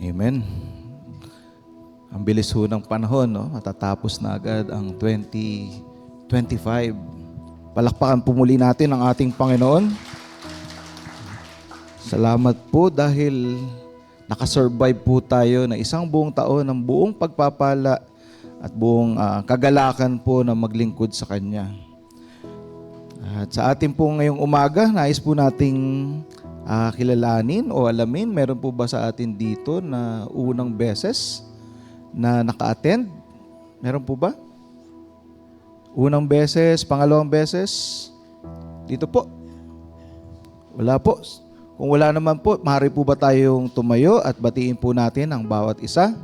Amen. Ang bilis ho ng panahon, no? Matatapos na agad ang 2025. Palakpakan po muli natin ang ating Panginoon. Salamat po dahil nakasurvive po tayo na isang buong taon ng buong pagpapala at buong kagalakan po na maglingkod sa Kanya. At sa ating po ngayong umaga, nais po nating kilalanin o alamin, meron po ba sa atin dito na unang beses na naka-attend? Meron po ba? Unang beses, pangalawang beses? Dito po? Wala po. Kung wala naman po, maaari po ba tayong tumayo at batiin po natin ang bawat isa?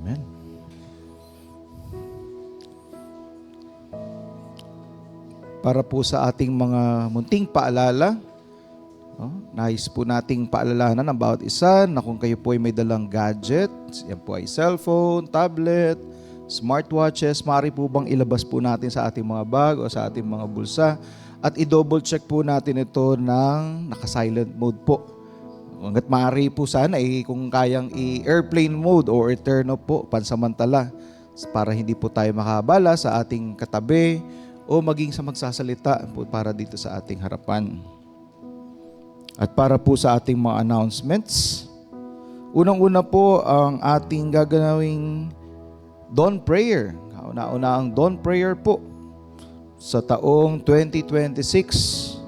Amen. Para po sa ating mga munting paalala, nais po nating paalalahanan ang bawat isa na kung kayo po ay may dalang gadget, yan po ay cellphone, tablet, smartwatches, maaari po bang ilabas po natin sa ating mga bag o sa ating mga bulsa at i-double check po natin ito ng naka-silent mode po. Hanggat maaari po sana kung kayang i-airplane mode o turn off po pansamantala para hindi po tayo makabala sa ating katabi o maging sa magsasalita po para dito sa ating harapan. At para po sa ating mga announcements, unang-una po ang ating gaganawing dawn prayer. Una-una ang dawn prayer po sa taong 2026.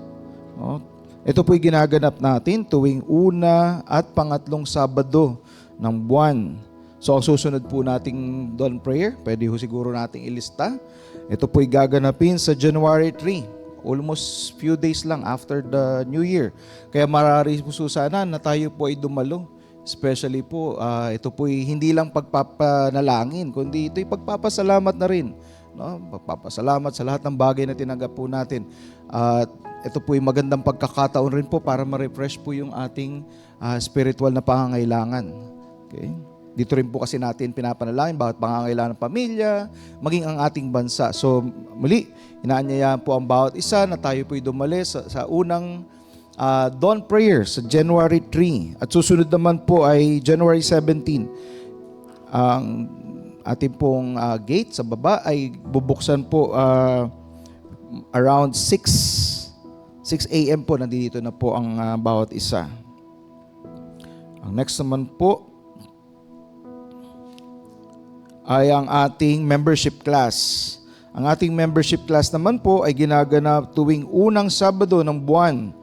Ito po'y ginaganap natin tuwing una at pangatlong Sabado ng buwan. So ang susunod po nating dawn prayer, pwede ho siguro nating ilista. Ito po'y gaganapin sa January 3, almost few days lang after the New Year. Kaya marari po sana na tayo po ay dumalo. Especially po, ito po'y hindi lang pagpapanalangin, kundi ito'y pagpapasalamat na rin. No? Pagpapasalamat sa lahat ng bagay na tinanggap po natin. At ito po'y magandang pagkakataon rin po para ma-refresh po yung ating spiritual na pangangailangan. Okay? Dito rin po kasi natin pinapanalangin bawat pangangailangan ng pamilya, maging ang ating bansa. So muli, inaanyayahan po ang bawat isa na tayo po'y dumali sa unang dawn prayer sa January 3. At susunod naman po ay January 17. Ang ating pong gate sa baba ay bubuksan po around 6 a.m. po. Nandito na po ang bawat isa. Ang next naman po ay ang ating membership class. Ang ating membership class naman po ay ginaganap tuwing unang Sabado ng buwan.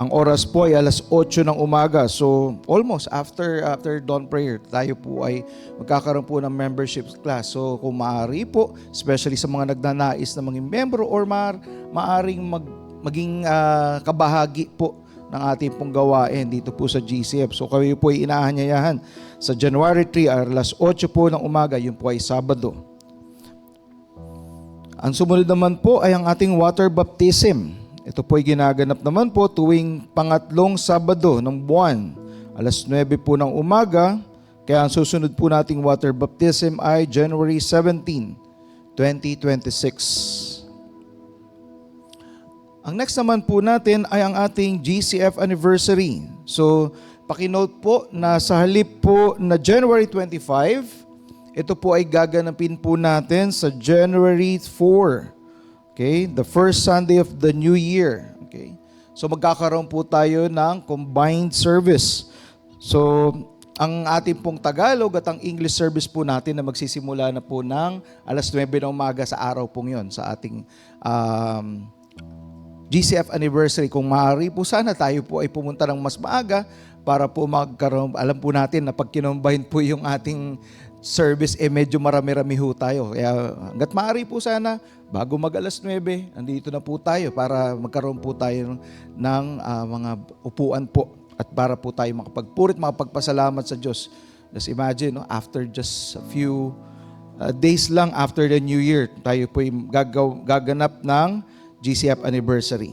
Ang oras po ay alas 8 ng umaga. So almost after dawn prayer, tayo po ay magkakaroon po ng membership class. So kung maaari po, especially sa mga nagnanais na maging membro or maaring maging kabahagi po ng ating pong gawain dito po sa GCF. So kayo po ay inaanyayahan sa January 3, alas 8 po ng umaga, yun po ay Sabado. Ang sumunod naman po ay ang ating water baptism. Ito po ay ginaganap naman po tuwing pangatlong Sabado ng buwan, alas 9 po ng umaga. Kaya ang susunod po nating water baptism ay January 17, 2026. Ang next naman po natin ay ang ating GCF anniversary. So, pakinote po na sa halip po na January 25, ito po ay gaganapin po natin sa January 4. Okay? The first Sunday of the New Year. Okay? So, magkakaroon po tayo ng combined service. So, ang ating pong Tagalog at ang English service po natin na magsisimula na po ng alas 9 ng umaga sa araw pong yon sa ating GCF anniversary. Kung maaari po sana tayo po ay pumunta ng mas maaga para po magkaroon, alam po natin na pag kinombahin po yung ating service, medyo marami-rami ho tayo. Kaya hanggat maaari po sana, bago mag alas 9, andito na po tayo para magkaroon po tayo ng mga upuan po at para po tayo makapagpurit, makapagpasalamat sa Diyos. Just imagine, no, after just a few days lang after the New Year, tayo po gaganap ng GCF anniversary.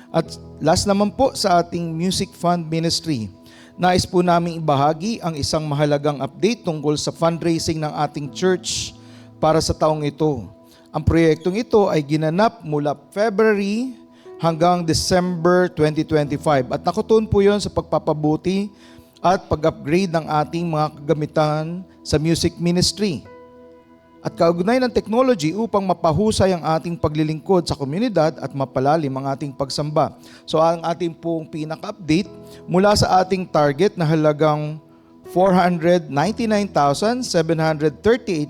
At last naman po sa ating Music Fund Ministry, nais po namin ibahagi ang isang mahalagang update tungkol sa fundraising ng ating church para sa taong ito. Ang proyektong ito ay ginanap mula February hanggang December 2025 at nakatuon po yon sa pagpapabuti at pag-upgrade ng ating mga kagamitan sa music ministry at kaugnay ng technology upang mapahusay ang ating paglilingkod sa komunidad at mapalalim ang ating pagsamba. So ang ating pong pinaka-update mula sa ating target na halagang 499,738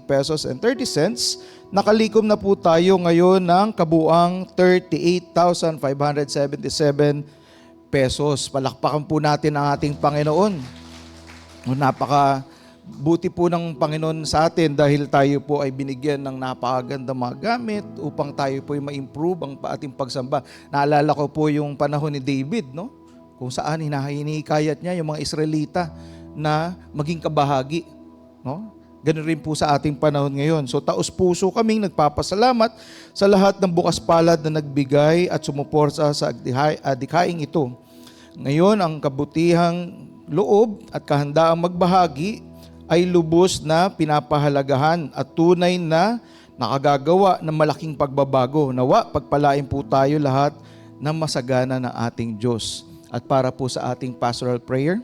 pesos and 30 cents, nakalikom na po tayo ngayon ng kabuang 38,577 pesos. Palakpakan po natin ang ating Panginoon. Buti po ng Panginoon sa atin dahil tayo po ay binigyan ng napakagandang mga gamit upang tayo po ay ma-improve ang ating pagsamba. Naalala ko po yung panahon ni David, no? Kung saan hinikayat niya yung mga Israelita na maging kabahagi, no? Ganun rin po sa ating panahon ngayon. So taos-puso kaming nagpapasalamat sa lahat ng bukas palad na nagbigay at sumuporta sa adhikaing ito. Ngayon, ang kabutihang loob at kahandaang magbahagi ay lubos na pinapahalagahan at tunay na nakagagawa ng malaking pagbabago. Nawa, pagpalain po tayo lahat ng masagana ng ating Diyos. At para po sa ating pastoral prayer,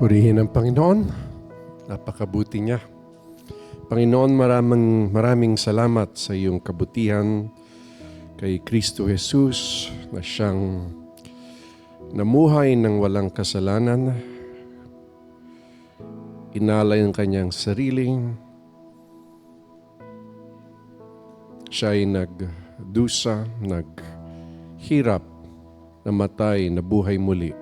purihin ang Panginoon, napakabuti niya. Panginoon, maraming salamat sa iyong kabutihan kay Kristo Jesus na siyang namuhay ng walang kasalanan, inalay ang kanyang sariling, siya ay nagdusa, naghirap, namatay, nabuhay muli.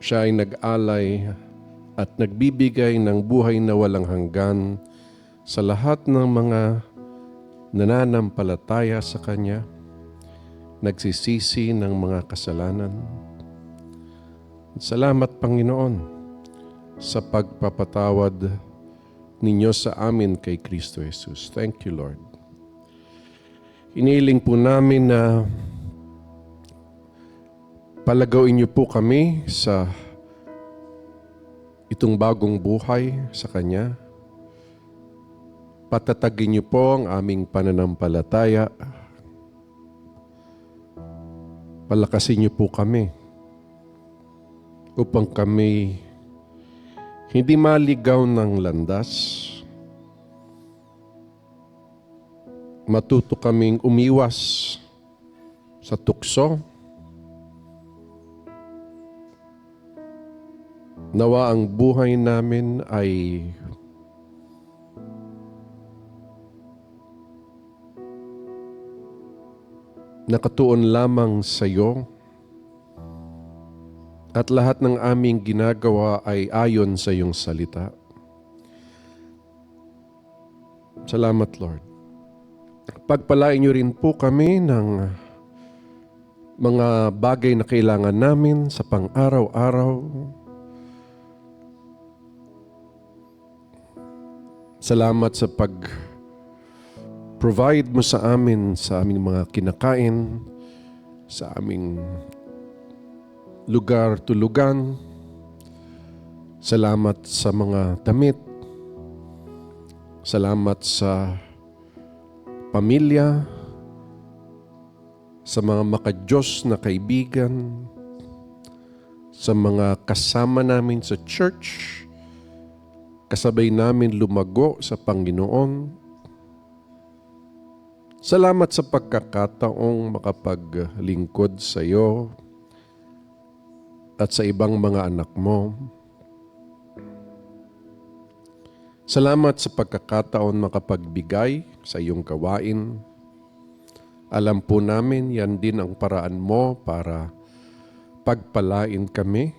Siya ay nag-alay at nagbibigay ng buhay na walang hanggan sa lahat ng mga nananampalataya sa Kanya, nagsisisi ng mga kasalanan. Salamat, Panginoon, sa pagpapatawad ninyo sa amin kay Kristo Jesus. Thank you, Lord. Iniling po namin na palagawin niyo po kami sa itong bagong buhay sa Kanya. Patatagin niyo po ang aming pananampalataya. Palakasin niyo po kami upang kami hindi maligaw ng landas. Matuto kaming umiwas sa tukso. Nawa ang buhay namin ay nakatuon lamang sa iyo at lahat ng aming ginagawa ay ayon sa iyong salita. Salamat, Lord. Pagpalain niyo rin po kami ng mga bagay na kailangan namin sa pang-araw-araw. Salamat sa provide mo sa amin sa aming mga kinakain, sa aming lugar tulugan. Salamat sa mga damit. Salamat sa pamilya, sa mga makadiyos na kaibigan, sa mga kasama namin sa church, kasabay namin lumago sa Panginoon. Salamat sa pagkakataong makapaglingkod sa iyo at sa ibang mga anak mo. Salamat sa pagkakataon makapagbigay sa iyong gawain. Alam po namin yan din ang paraan mo para pagpalain kami.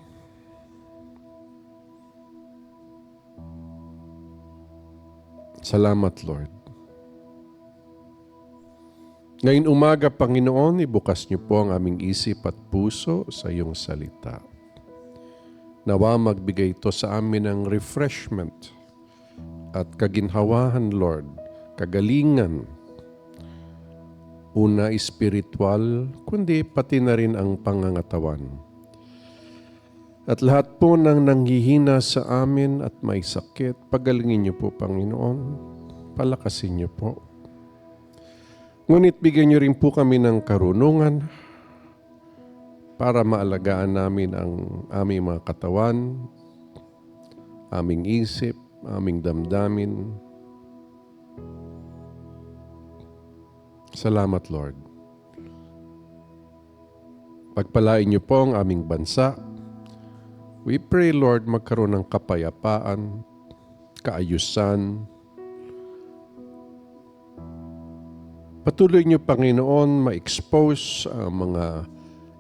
Salamat, Lord. Ngayon umaga, Panginoon, ibukas niyo po ang aming isip at puso sa iyong salita. Nawa magbigay ito sa amin ng refreshment at kaginhawahan, Lord, kagalingan, una espiritual, kundi pati na rin ang pangangatawan. At lahat po ng nanghihina sa amin at may sakit, pagalingin niyo po, Panginoon, palakasin niyo po. Ngunit bigyan niyo rin po kami ng karunungan para maalagaan namin ang aming mga katawan, aming isip, aming damdamin. Salamat, Lord. Pagpalain niyo po ang aming bansa. We pray, Lord, magkaroon ng kapayapaan, kaayusan. Patuloy niyo, Panginoon, ma-expose ang mga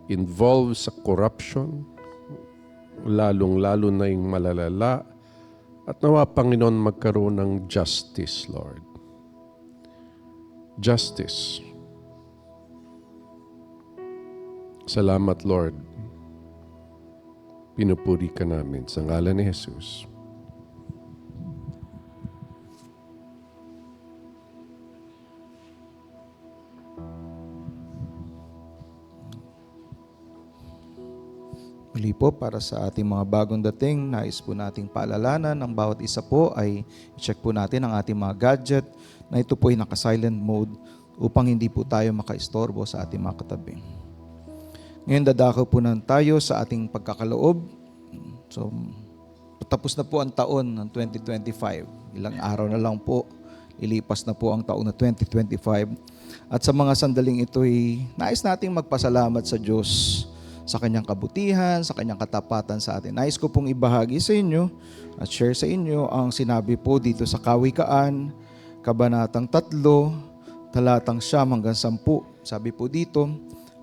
involved sa corruption, lalong-lalo na yung malalala, at nawa, Panginoon, magkaroon ng justice, Lord. Justice. Salamat, Lord. Pinupuri ka namin sa ngalan ni Jesus. Muli po, para sa ating mga bagong dating, nais po nating paalalanan, ang bawat isa po ay i-check po natin ang ating mga gadget na ito po ay naka-silent mode upang hindi po tayo makaistorbo sa ating mga katabi. Ngayon dadako po na tayo sa ating pagkakaloob. So, tapos na po ang taon ng 2025. Ilang araw na lang po, ilipas na po ang taon na 2025. At sa mga sandaling ito ay nais nating magpasalamat sa Diyos sa kanyang kabutihan, sa kanyang katapatan sa atin. Nais ko pong ibahagi sa inyo at share sa inyo ang sinabi po dito sa Kawikaan, Kabanatang 3, talatang 9 hanggang 10. Sabi po dito,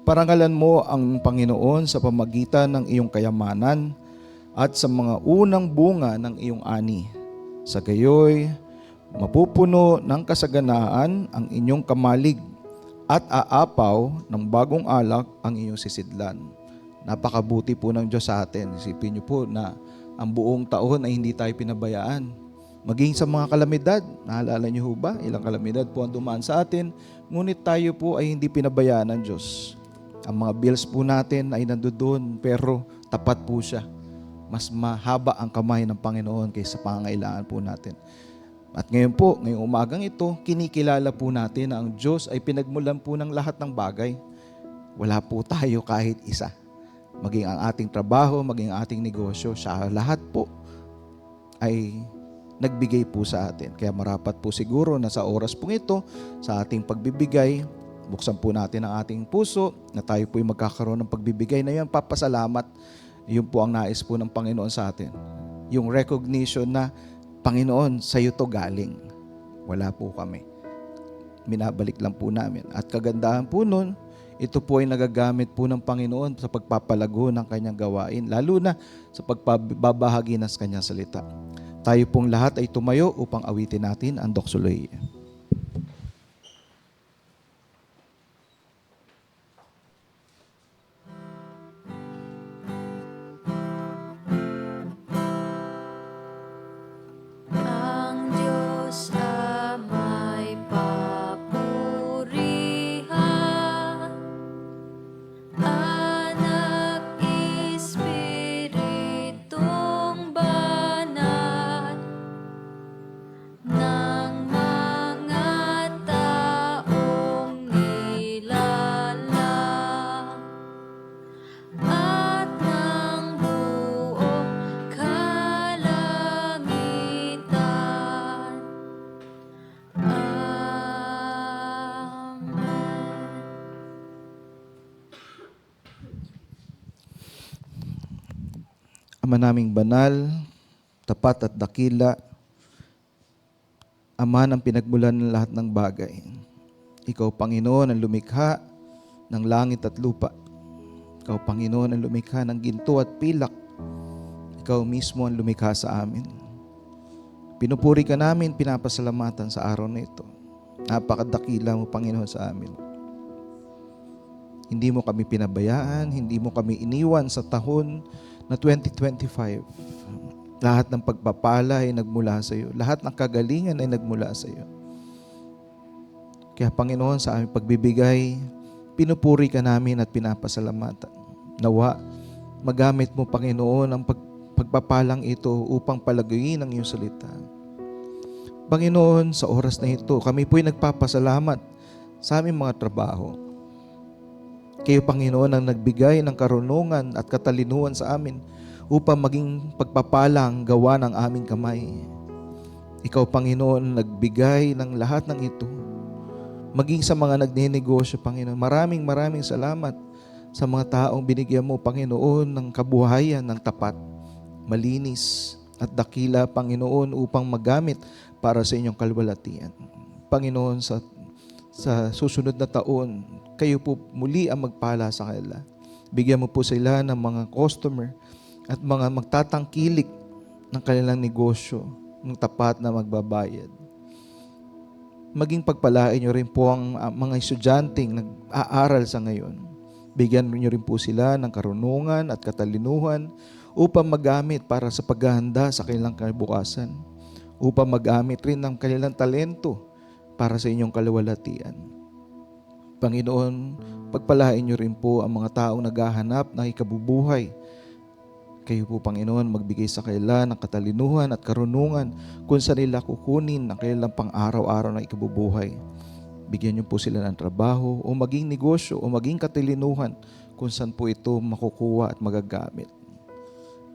parangalan mo ang Panginoon sa pamagitan ng iyong kayamanan at sa mga unang bunga ng iyong ani. Sa gayoy, mapupuno ng kasaganaan ang inyong kamalig at aapaw ng bagong alak ang iyong sisidlan. Napakabuti po ng Diyos sa atin. Isipin niyo po na ang buong taon ay hindi tayo pinabayaan. Maging sa mga kalamidad, naalala niyo ba? Ilang kalamidad po ang dumaan sa atin, ngunit tayo po ay hindi pinabayaan ng Diyos. Ang mga bills po natin ay nandoon, pero tapat po siya. Mas mahaba ang kamay ng Panginoon kaysa pangangailangan po natin. At ngayon po, ngayong umagang ito, kinikilala po natin na ang Diyos ay pinagmulan po ng lahat ng bagay. Wala po tayo kahit isa. Maging ang ating trabaho, maging ang ating negosyo, siya lahat po ay nagbigay po sa atin. Kaya marapat po siguro na sa oras pong ito, sa ating pagbibigay, buksan po natin ang ating puso na tayo po ay magkakaroon ng pagbibigay na yan, papasalamat. Yun po ang nais po ng Panginoon sa atin. Yung recognition na, Panginoon, sa iyo to galing. Wala po kami. Minabalik lang po namin. At kagandahan po nun, ito po ay nagagamit po ng Panginoon sa pagpapalago ng kanyang gawain, lalo na sa pagbabahagi ng kanyang salita. Tayo pong lahat ay tumayo upang awitin natin ang doksolohiya. Ang Diyos ama'y papurihan, Anak, Espiritong Banal, ng mga taong nilalang, at ng buong kalangitan. Amen. Ama naming banal, tapat at dakila, Ama ng pinagmulan ng lahat ng bagay. Ikaw, Panginoon, ang lumikha ng langit at lupa. Ikaw, Panginoon, ang lumikha ng ginto at pilak. Ikaw mismo ang lumikha sa amin. Pinupuri ka namin, pinapasalamatan sa araw na ito. Napakadakila mo, Panginoon, sa amin. Hindi mo kami pinabayaan, hindi mo kami iniwan sa taon na 2025. Lahat ng pagpapala ay nagmula sa iyo. Lahat ng kagalingan ay nagmula sa iyo. Kaya Panginoon, sa aming pagbibigay, pinupuri ka namin at pinapasalamatan. Nawa, magamit mo, Panginoon, ang pagpapalang ito upang palaguin ang iyong salita. Panginoon, sa oras na ito, kami po'y nagpapasalamat sa aming mga trabaho. Kayo, Panginoon, ang nagbigay ng karunungan at katalinuhan sa amin upang maging pagpapalang gawa ng aming kamay. Ikaw, Panginoon, nagbigay ng lahat ng ito. Maging sa mga nagnenegosyo, Panginoon, maraming salamat sa mga taong binigyan mo, Panginoon, ng kabuhayan ng tapat, malinis at dakila, Panginoon, upang magamit para sa inyong kalwalatian. Panginoon, sa susunod na taon, kayo po muli ang magpala sa kanila. Bigyan mo po sila ng mga customer at mga magtatangkilik ng kanilang negosyo ng tapat na magbabayad. Maging pagpalain nyo rin po ang mga estudyanteng nag-aaral sa ngayon. Bigyan nyo rin po sila ng karunungan at katalinuhan upang magamit para sa paghahanda sa kanilang kinabukasan. Upang magamit rin ng kanilang talento para sa inyong kalawalatian. Panginoon, pagpalain nyo rin po ang mga taong naghahanap ng ikabubuhay. Kayo po, Panginoon, magbigay sa kanila ng katalinuhan at karunungan kung saan nila kukunin ang kanilang pang-araw-araw na ikabubuhay. Bigyan niyo po sila ng trabaho o maging negosyo o maging katalinuhan kung saan po ito makukuha at magagamit.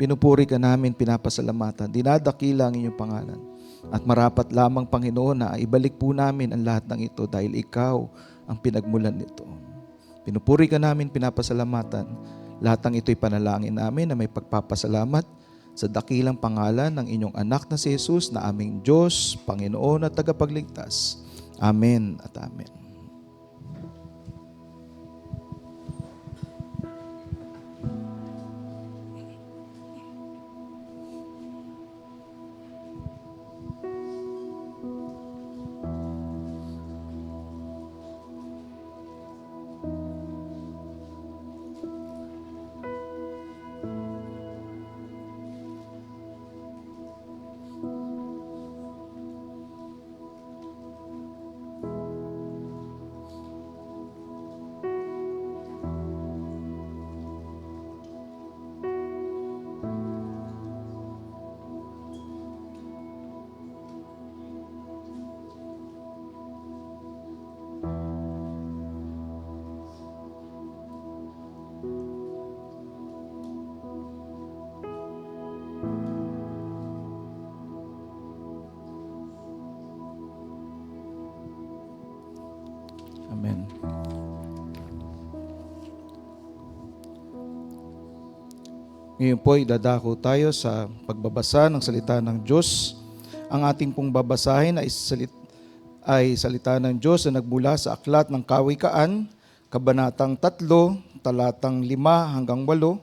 Pinupuri ka namin, pinapasalamatan, dinadakila ang inyong pangalan. At marapat lamang, Panginoon, na ibalik po namin ang lahat ng ito dahil ikaw ang pinagmulan nito. Pinupuri ka namin, pinapasalamatan. Lahat ng ito'y panalangin namin na may pagpapasalamat sa dakilang pangalan ng inyong anak na si Jesus na aming Diyos, Panginoon at tagapagligtas. Amen at amen. Amen. Ngayon po, idadako tayo sa pagbabasa ng salita ng Diyos. Ang ating pong babasahin ay salita ng Diyos na nagmula sa Aklat ng Kawikaan, Kabanatang 3, talatang 5 hanggang 8.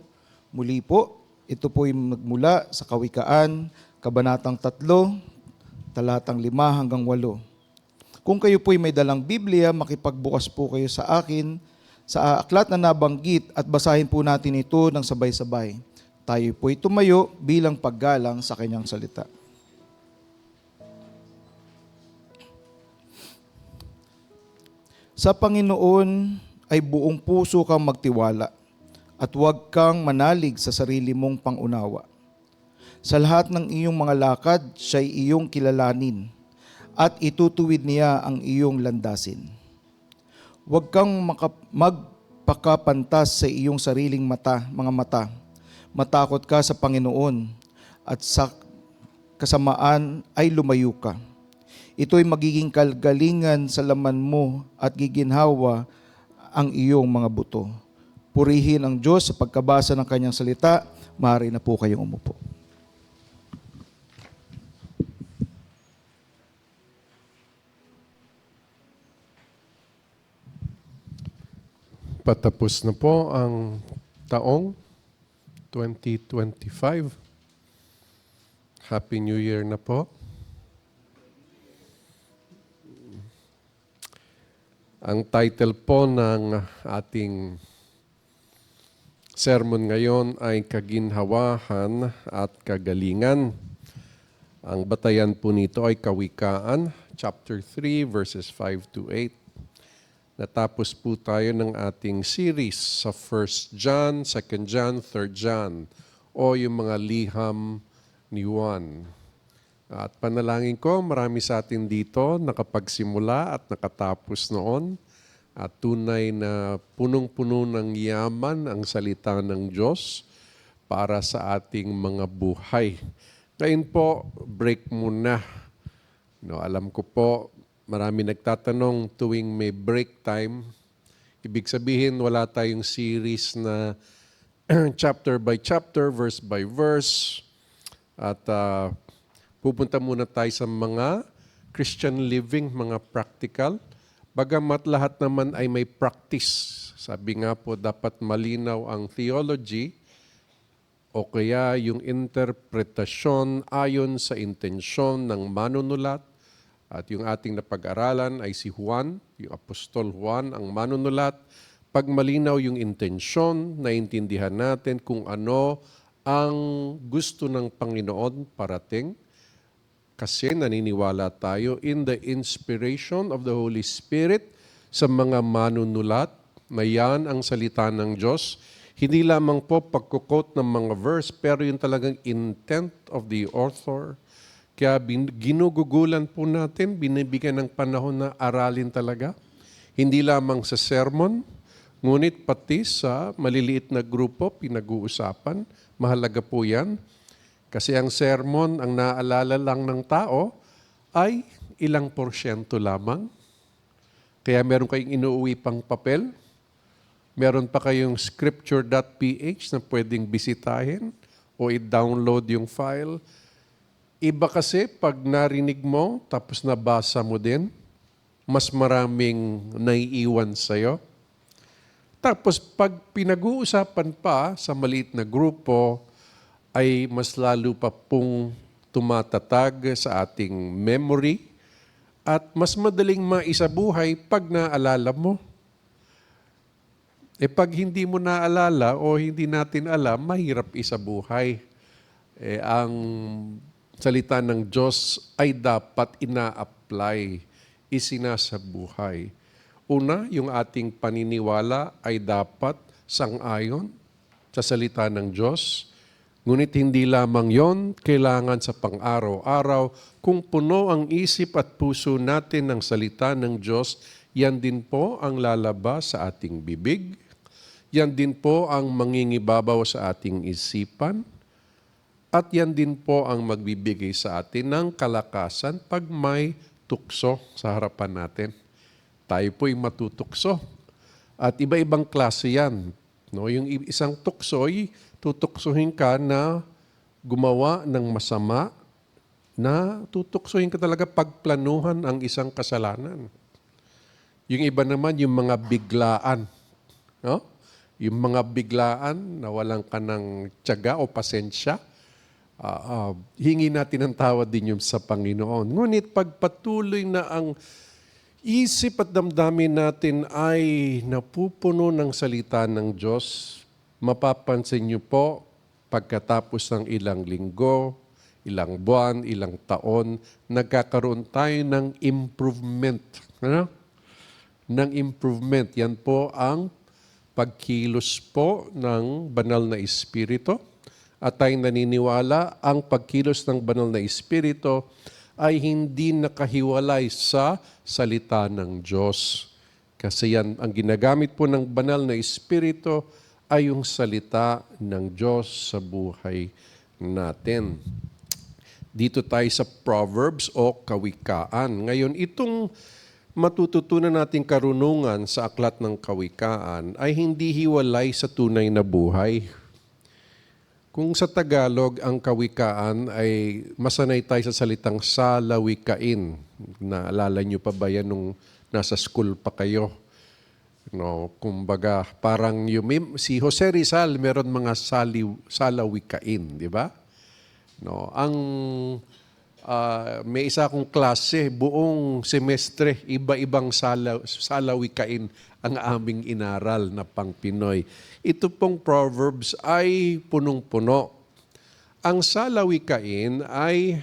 Muli po, ito po ay nagmula sa Kawikaan, Kabanatang 3, talatang 5 hanggang 8. Kung kayo po'y may dalang Biblia, makipagbukas po kayo sa akin sa aklat na nabanggit at basahin po natin ito ng sabay-sabay. Tayo po'y tumayo bilang paggalang sa kanyang salita. Sa Panginoon ay buong puso kang magtiwala at huwag kang manalig sa sarili mong pangunawa. Sa lahat ng iyong mga lakad, siya'y iyong kilalanin at itutuwid niya ang iyong landasin. Huwag kang magpakapantas sa iyong sariling mga mata. Matakot ka sa Panginoon at sa kasamaan ay lumayo ka. Ito'y magiging kagalingan sa laman mo at giginhawa ang iyong mga buto. Purihin ang Diyos sa pagkabasa ng kanyang salita. Maaari na po kayong umupo. Patapos na po ang taong 2025. Happy New Year na po. Ang title po ng ating sermon ngayon ay Kaginhawahan at Kagalingan. Ang batayan po nito ay Kawikaan, chapter 3, verses 5 to 8. Natapos po tayo ng ating series sa 1 John, 2 John, 3 John, o yung mga liham ni Juan. At panalangin ko, marami sa atin dito nakapagsimula at nakatapos noon. At tunay na punong-puno ng yaman ang salita ng Diyos para sa ating mga buhay. Ngayon po, break muna. No, alam ko po, marami nagtatanong tuwing may break time. Ibig sabihin, wala tayong series na chapter by chapter, verse by verse. At pupunta muna tayo sa mga Christian living, mga practical. Bagamat lahat naman ay may practice. Sabi nga po, dapat malinaw ang theology o kaya yung interpretasyon ayon sa intensyon ng manunulat. At yung ating napag-aralan ay si Juan, yung Apostol Juan, ang manunulat. Pag malinaw yung intensyon, naintindihan natin kung ano ang gusto ng Panginoon parating. Kasi naniniwala tayo in the inspiration of the Holy Spirit sa mga manunulat na yan ang salita ng Diyos. Hindi lamang po pagkukot ng mga verse, pero yung talagang intent of the author. Kaya ginugugulan po natin, binibigyan ng panahon na aralin talaga. Hindi lamang sa sermon, ngunit pati sa maliliit na grupo, pinag-uusapan. Mahalaga po yan. Kasi ang sermon, ang naalala lang ng tao, ay ilang porsyento lamang. Kaya meron kayong inuuwi pang papel. Meron pa kayong scripture.ph na pwedeng bisitahin o i-download yung file. Iba kasi pag narinig mo, tapos nabasa mo din, mas maraming naiiwan sa'yo. Tapos pag pinag-uusapan pa sa maliit na grupo, ay mas lalo pa pong tumatatag sa ating memory at mas madaling maisabuhay pag naalala mo. Pag hindi mo naalala o hindi natin alam, mahirap isabuhay. Ang salita ng Diyos ay dapat ina-apply, isinasabuhay. Una, yung ating paniniwala ay dapat sang-ayon sa salita ng Diyos. Ngunit hindi lamang yon, kailangan sa pang-araw-araw, kung puno ang isip at puso natin ng salita ng Diyos, yan din po ang lalabas sa ating bibig, yan din po ang mangingibabaw sa ating isipan, at yan din po ang magbibigay sa atin ng kalakasan pag may tukso sa harapan natin. Tayo po'y matutukso. At iba-ibang klase yan. No, yung isang tukso'y tutuksohin ka na gumawa ng masama, na tutuksohin ka talaga pagplanuhan ang isang kasalanan. Yung iba naman, yung mga biglaan. No? Yung mga biglaan na walang ka ng tiyaga o pasensya, hingi natin ang tawad din yung sa Panginoon. Ngunit pagpatuloy na ang isip at damdamin natin ay napupuno ng salita ng Diyos, mapapansin niyo po, pagkatapos ng ilang linggo, ilang buwan, ilang taon, nagkakaroon tayo ng improvement. Ano? Ng improvement. Yan po ang pagkilos po ng banal na Espiritu. At tayo naniniwala, ang pagkilos ng banal na Espiritu ay hindi nakahiwalay sa salita ng Diyos. Kasi yan, ang ginagamit po ng banal na Espiritu ay yung salita ng Diyos sa buhay natin. Dito tayo sa Proverbs o Kawikaan. Ngayon, itong matututunan nating karunungan sa aklat ng Kawikaan ay hindi hiwalay sa tunay na buhay. Kung sa Tagalog, ang kawikaan ay masanay tayo sa salitang salawikain. Naalala nyo pa ba yan nung nasa school pa kayo? No, kumbaga parang si Jose Rizal meron mga salawikain, di ba? No, may isa akong klase, buong semestre, iba-ibang salawikain ang aming inaral na pang Pinoy. Ito pong Proverbs ay punong-puno. Ang salawikain ay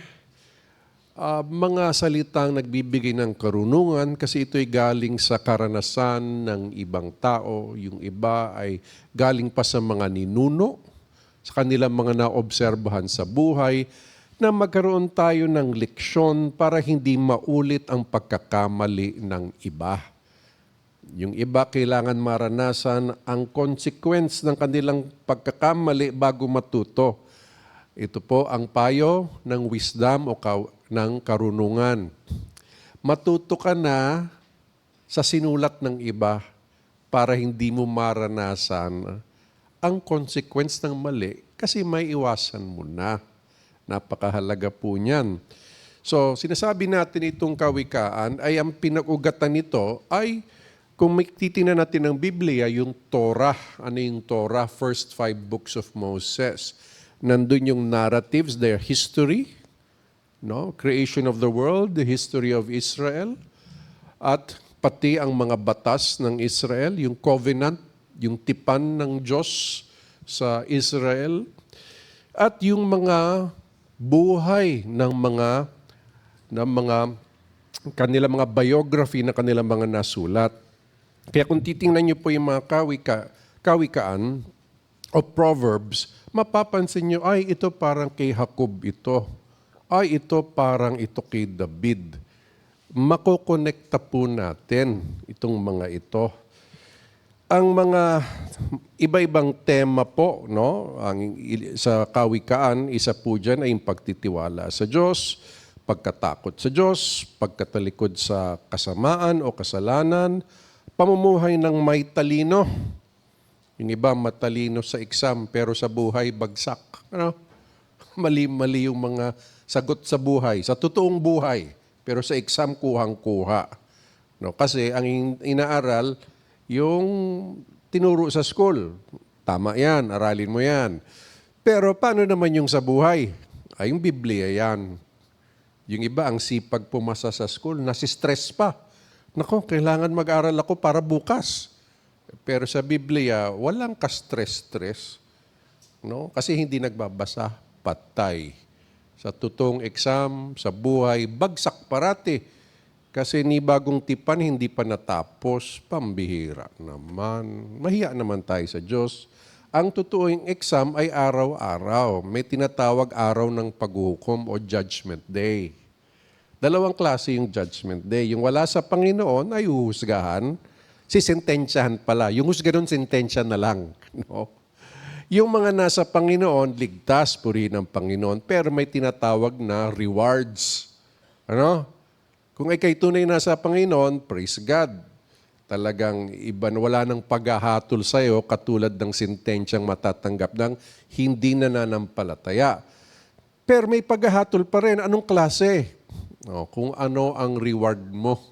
mga salitang nagbibigay ng karunungan kasi ito'y galing sa karanasan ng ibang tao. Yung iba ay galing pa sa mga ninuno, sa kanilang mga naobserbahan sa buhay, na magkaroon tayo ng leksyon para hindi maulit ang pagkakamali ng iba. Yung iba kailangan maranasan ang consequence ng kanilang pagkakamali bago matuto. Ito po ang payo ng wisdom o ng karunungan. Matuto ka na sa sinulat ng iba para hindi mo maranasan ang consequence ng mali kasi may iwasan mo na. Napakahalaga po niyan. So, sinasabi natin itong kawikaan ay ang pinag-ugatan nito ay kung titingnan natin ng Biblia, yung Torah. Ano yung Torah? First 5 books of Moses. Nandun yung narratives, their history, no? Creation of the world, the history of Israel, at pati ang mga batas ng Israel, yung covenant, yung tipan ng Diyos sa Israel, at yung mga buhay ng kanilang mga biography na kanilang mga nasulat. Kaya kung titingnan niyo po yung mga kawikaan o Proverbs, mapapansin niyo, ay ito parang kay Jacob ito. Ay ito parang ito kay David. Makokonekta po natin itong mga ito. Ang mga iba-ibang tema po, no? Sa kawikaan, isa po dyan ay yung pagtitiwala sa Diyos, pagkatakot sa Diyos, pagkatalikod sa kasamaan o kasalanan, pamumuhay ng may talino. Yung iba matalino sa exam pero sa buhay bagsak. Ano? Mali-mali yung mga sagot sa buhay, sa totoong buhay, pero sa exam kuhang-kuha. No? Kasi ang inaaral, yung tinuro sa school, tama yan, aralin mo yan. Pero paano naman yung sa buhay? Ay, yung Biblia yan. Yung iba, ang sipag pumasa sa school, nasi-stress pa. Nako, kailangan mag-aral ako para bukas. Pero sa Biblia, walang ka-stress-stress. No? Kasi hindi nagbabasa, patay. Sa totoong exam, sa buhay, bagsak parati. Kasi ni bagong tipan, hindi pa natapos, pambihira naman. Mahiya naman tayo sa Diyos. Ang totoong exam ay araw-araw. May tinatawag araw ng paghuhukom o judgment day. Dalawang klase yung judgment day. Yung wala sa Panginoon ay uhusgahan. Sisentensyahan pala. Yung husga nun, sentensya na lang. No? Yung mga nasa Panginoon, ligtas, purihin ng Panginoon, pero may tinatawag na rewards. Ano? Kung ikay tunay na sa Panginoon, praise God. Talagang iba, wala nang paghahatol sa iyo katulad ng sentensyang matatanggap ng hindi nananampalataya. Pero may paghahatol pa rin. Anong klase? No, kung ano ang reward mo.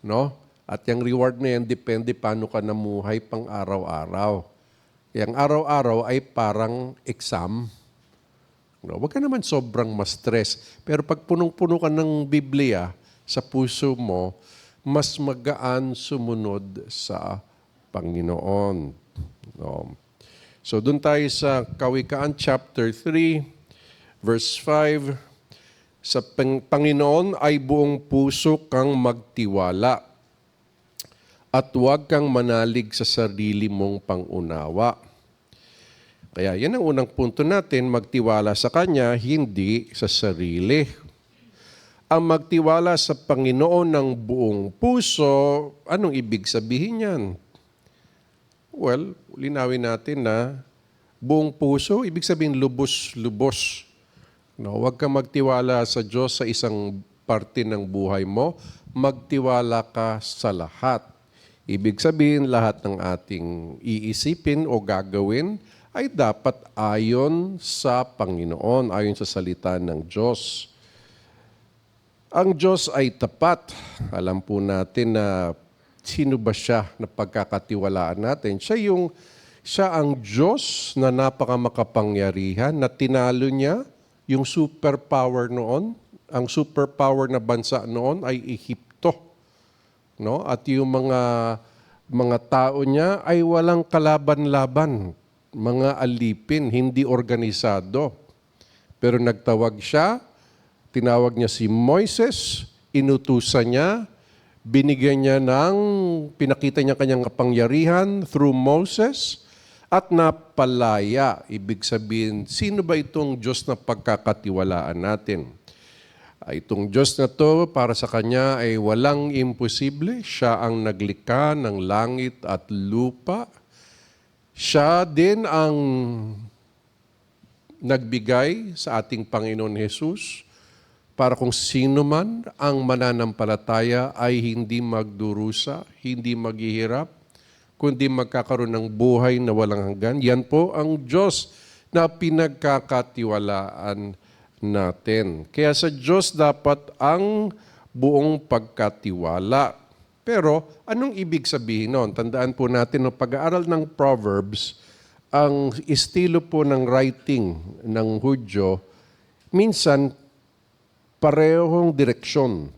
No? At yung reward na yan, depende paano ka namuhay pang araw-araw. Yung araw-araw ay parang exam. No, huwag ka naman sobrang ma-stress. Pero pag punong-puno ka ng Biblia sa puso mo, mas magaan sumunod sa Panginoon. No. So, dun tayo sa Kawikaan chapter 3, verse 5. Sa Panginoon ay buong puso kang magtiwala at huwag kang manalig sa sarili mong pangunawa. Kaya yan ang unang punto natin, magtiwala sa Kanya, hindi sa sarili. Ang magtiwala sa Panginoon ng buong puso, anong ibig sabihin yan? Well, linawin natin na buong puso, ibig sabihin lubos-lubos. No, huwag kang magtiwala sa Diyos sa isang parte ng buhay mo, magtiwala ka sa lahat. Ibig sabihin, lahat ng ating iisipin o gagawin ay dapat ayon sa Panginoon, ayon sa salita ng Diyos. Ang Diyos ay tapat. Alam po natin na sino ba siya na pagkakatiwalaan natin? Siya ang Diyos na napakamakapangyarihan na tinalo niya yung superpower noon. Ang superpower na bansa noon ay Ehipto. No? At yung mga tao niya ay walang kalaban-laban, mga alipin, hindi organisado. Pero nagtawag siya, tinawag niya si Moises, inutusan niya, pinakita niya kanyang kapangyarihan through Moses, at napalaya. Ibig sabihin, sino ba itong Diyos na pagkakatiwalaan natin? Itong Diyos na to, para sa Kanya ay walang imposible. Siya ang naglikha ng langit at lupa. Siya din ang nagbigay sa ating Panginoon Jesus para kung sino man ang mananampalataya ay hindi magdurusa, hindi maghihirap, kundi magkakaroon ng buhay na walang hanggan. Yan po ang Diyos na pinagkakatiwalaan natin. Kaya sa Diyos dapat ang buong pagkatiwala. Pero anong ibig sabihin noon? Tandaan po natin ng pag-aaral ng Proverbs, ang estilo po ng writing ng Hudyo, minsan parehong direksyon.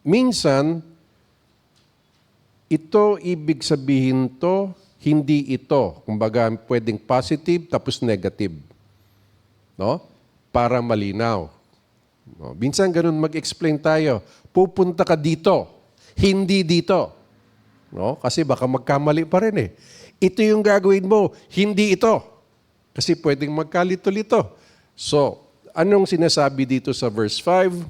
Minsan, ito ibig sabihin to, hindi ito. Kumbaga, pwedeng positive tapos negative. No? Para malinaw. No? Minsan ganun mag-explain tayo. Pupunta ka dito, hindi dito. No? Kasi baka magkamali pa rin eh. Ito yung gagawin mo, hindi ito. Kasi pwedeng magkalito-lito. So, anong sinasabi dito sa verse 5?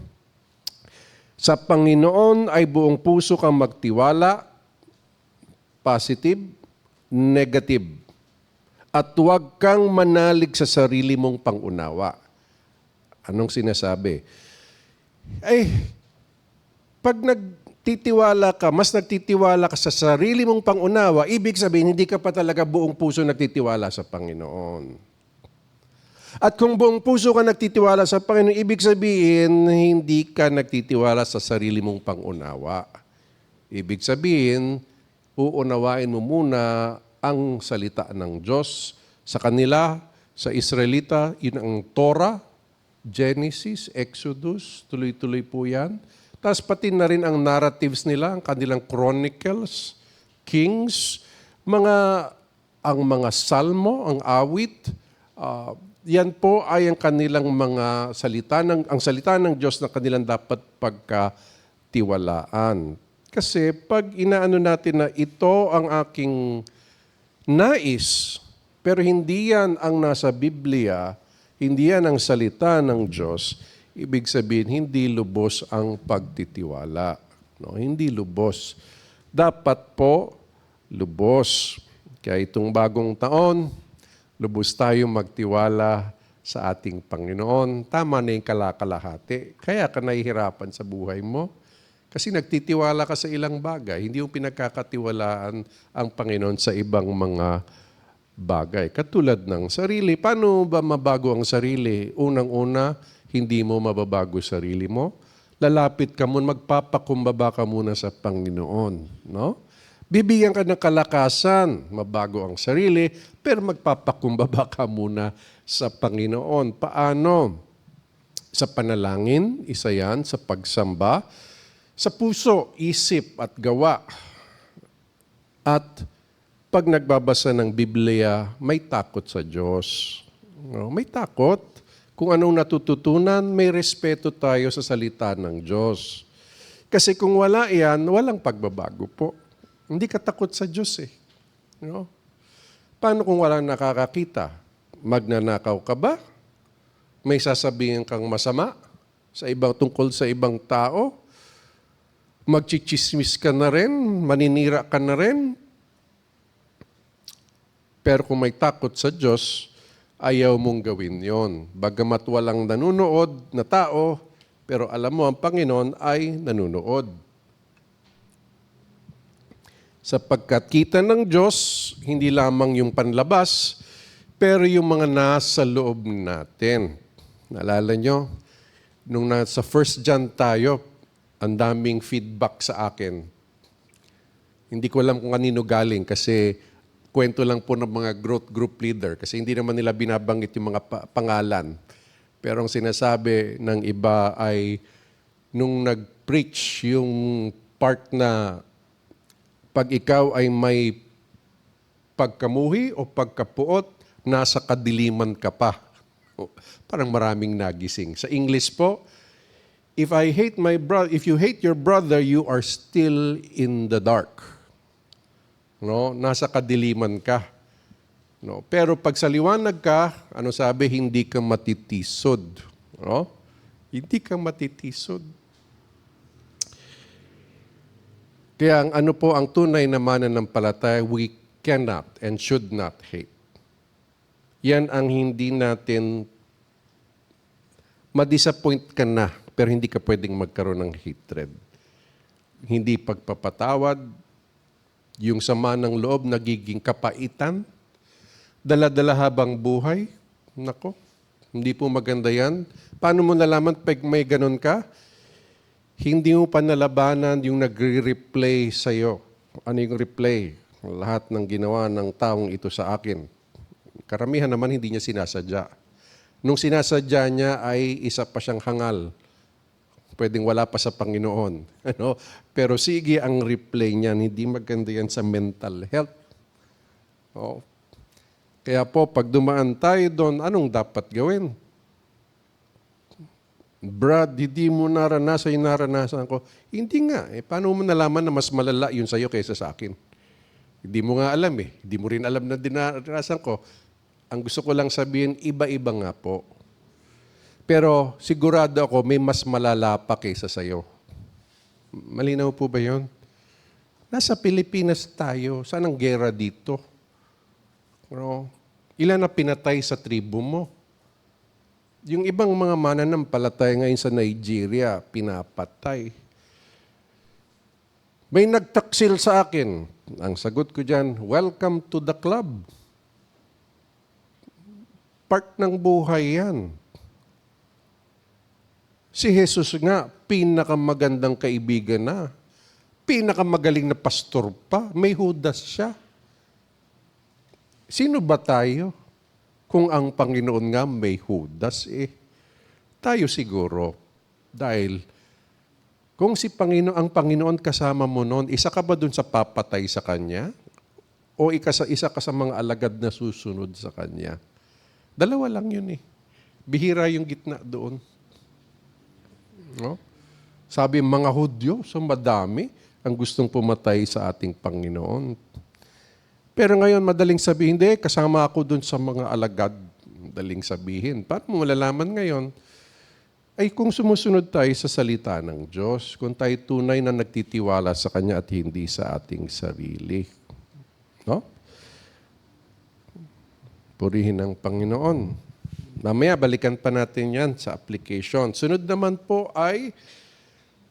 Sa Panginoon ay buong puso kang magtiwala, positive, negative. At huwag kang manalig sa sarili mong pangunawa. Anong sinasabi? Pag nagtitiwala ka, mas nagtitiwala ka sa sarili mong pangunawa, ibig sabihin, hindi ka pa talaga buong puso nagtitiwala sa Panginoon. At kung buong puso ka nagtitiwala sa Panginoon, ibig sabihin, hindi ka nagtitiwala sa sarili mong pangunawa. Ibig sabihin, uunawain mo muna ang salita ng Diyos. Sa kanila, sa Israelita, yun ang Torah, Genesis, Exodus, tuloy-tuloy po yan. Tapos pati na rin ang narratives nila, ang kanilang Chronicles, Kings, ang mga salmo, ang awit, yan po ay ang kanilang mga salita, ang salita ng Diyos na kanilang dapat pagkatiwalaan. Kasi pag inaano natin na ito ang aking nais, pero hindi yan ang nasa Biblia, hindi yan ang salita ng Diyos, ibig sabihin, hindi lubos ang pagtitiwala. No? Hindi lubos. Dapat po, lubos. Kaya itong bagong taon, lubos tayo magtiwala sa ating Panginoon. Tama na yung kalakalahati. Kaya ka nahihirapan sa buhay mo. Kasi nagtitiwala ka sa ilang bagay. Hindi yung pinagkakatiwalaan ang Panginoon sa ibang mga bagay. Katulad ng sarili. Paano ba mabago ang sarili? Unang-una, hindi mo mababago sarili mo. Lalapit ka muna, magpapakumbaba ka muna sa Panginoon. No? Bibigyan ka ng kalakasan, mabago ang sarili, pero magpapakumbaba ka muna sa Panginoon. Paano? Sa panalangin, isa yan, sa pagsamba, sa puso, isip at gawa. At pag nagbabasa ng Biblia, may takot sa Diyos. No? May takot. Kung anong natututunan, may respeto tayo sa salita ng Diyos. Kasi kung wala yan, walang pagbabago po. Hindi ka takot sa Diyos eh. No? Paano kung walang nakakakita? Magnanakaw ka ba? May sasabihin kang masama tungkol sa ibang tao? Magchichismis ka na rin? Maninira ka na rin? Pero kung may takot sa Diyos, ayaw mong gawin yon. Bagamat walang nanunood na tao, pero alam mo, ang Panginoon ay nanunood. Sapagkat kita ng Diyos, hindi lamang yung panlabas, pero yung mga nasa loob natin. Naalala nyo, nung nasa 1 John tayo, ang daming feedback sa akin. Hindi ko alam kung kanino galing kasi kwento lang po ng mga growth group leader kasi hindi naman nila binabanggit yung mga pangalan. Pero ang sinasabi ng iba ay nung nag-preach yung part na pag ikaw ay may pagkamuhi o pagkapuot, nasa kadiliman ka pa. Parang maraming nagising. Sa English po, if you hate your brother, you are still in the dark. No, nasa kadiliman ka. No, pero pag sa liwanag ka, ano sabi, hindi ka matitisod. No? Hindi ka matitisod. Kaya ang ano po ang tunay na mananampalataya, we cannot and should not hate. Yan ang hindi natin ma-disappoint ka na, pero hindi ka pwedeng magkaroon ng hatred. Hindi pagpapatawad, yung sama ng loob nagiging kapaitan, dala-dala habang buhay. Nako, hindi po maganda yan. Paano mo nalaman pag may ganun ka? Hindi mo pa nalabanan yung nagre-replay sa'yo. Ano yung replay? Lahat ng ginawa ng taong ito sa akin. Karamihan naman hindi niya sinasadya. Nung sinasadya niya ay isa pa siyang hangal. Pwedeng wala pa sa Panginoon. Ano? Pero sige ang replay niyan, hindi maganda yan sa mental health. Oh. Kaya po, pag dumaan tayo doon, anong dapat gawin? Brad, hindi mo naranasan yung naranasan ko. Hindi nga. Paano mo nalaman na mas malala yun sa'yo kaysa sa akin? Hindi mo nga alam eh. Hindi mo rin alam na dinarasan ko. Ang gusto ko lang sabihin, iba-iba nga po. Pero sigurado ako may mas malala pa kaysa sa'yo. Malinaw po ba yun? Nasa Pilipinas tayo. Saan ang gera dito? Pero, ilan na pinatay sa tribo mo? Yung ibang mga mananampalataya ngayon sa Nigeria, pinapatay. May nagtaksil sa akin. Ang sagot ko dyan, welcome to the club. Part ng buhay yan. Si Jesus nga, pinakamagandang kaibigan na. Pinakamagaling na pastor pa. May Judas siya. Sino ba tayo? Kung ang Panginoon nga may Judas, tayo siguro. Dahil kung ang Panginoon kasama mo noon, isa ka ba dun sa papatay sa Kanya? O isa ka sa mga alagad na susunod sa Kanya? Dalawa lang yun eh. Bihira yung gitna doon. No? Sabi mga Hudyo, so madami ang gustong pumatay sa ating Panginoon. Pero ngayon, madaling sabihin, hindi, kasama ako dun sa mga alagad. Madaling sabihin. Paano mo malalaman ngayon? Ay kung sumusunod tayo sa salita ng Diyos, kung tayo tunay na nagtitiwala sa Kanya at hindi sa ating sarili. No? Purihin ang Panginoon. Mamaya, balikan pa natin yan sa application. Sunod naman po ay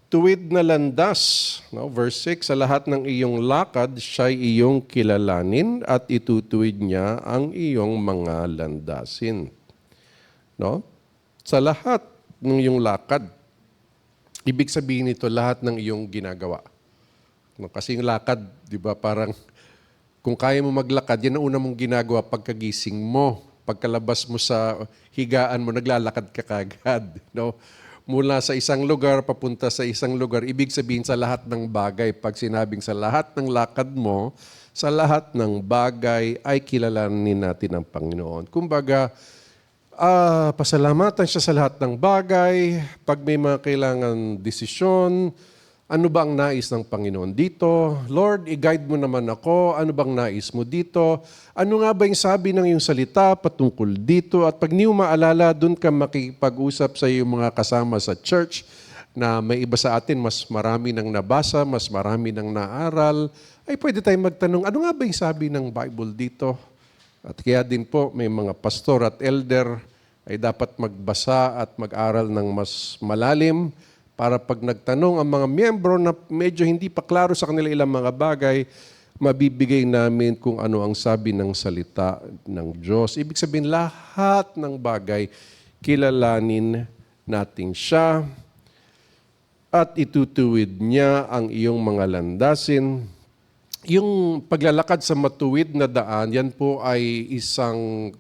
tuwid na landas. No? Verse 6, sa lahat ng iyong lakad, siya'y iyong kilalanin at itutuwid niya ang iyong mga landasin. No? Sa lahat ng iyong lakad, ibig sabihin nito lahat ng iyong ginagawa. No? Kasi yung lakad, di ba, parang kung kaya mo maglakad, yan ang una mong ginagawa pagkagising mo. Pagkalabas mo sa higaan mo, naglalakad ka kagad. No? Mula sa isang lugar, papunta sa isang lugar, ibig sabihin sa lahat ng bagay. Pag sinabing sa lahat ng lakad mo, sa lahat ng bagay ay kilalanin natin ang Panginoon. Kumbaga, pasalamatan siya sa lahat ng bagay. Pag may mga kailangan desisyon, ano ba ang nais ng Panginoon dito? Lord, i-guide mo naman ako. Ano bang nais mo dito? Ano nga ba yung sabi ng iyong salita patungkol dito? At pag niyo maalala, doon ka makipag-usap sa iyong mga kasama sa church na may iba sa atin, mas marami nang nabasa, mas marami nang naaral, ay pwede tayong magtanong, ano nga ba yung sabi ng Bible dito? At kaya din po, may mga pastor at elder ay dapat magbasa at mag-aral ng mas malalim para pag nagtanong ang mga miyembro na medyo hindi pa klaro sa kanila ilang mga bagay, mabibigay namin kung ano ang sabi ng salita ng Diyos. Ibig sabihin, lahat ng bagay, kilalanin natin siya at itutuwid niya ang iyong mga landasin. yung paglalakad sa matuwid na daan, yan po ay isang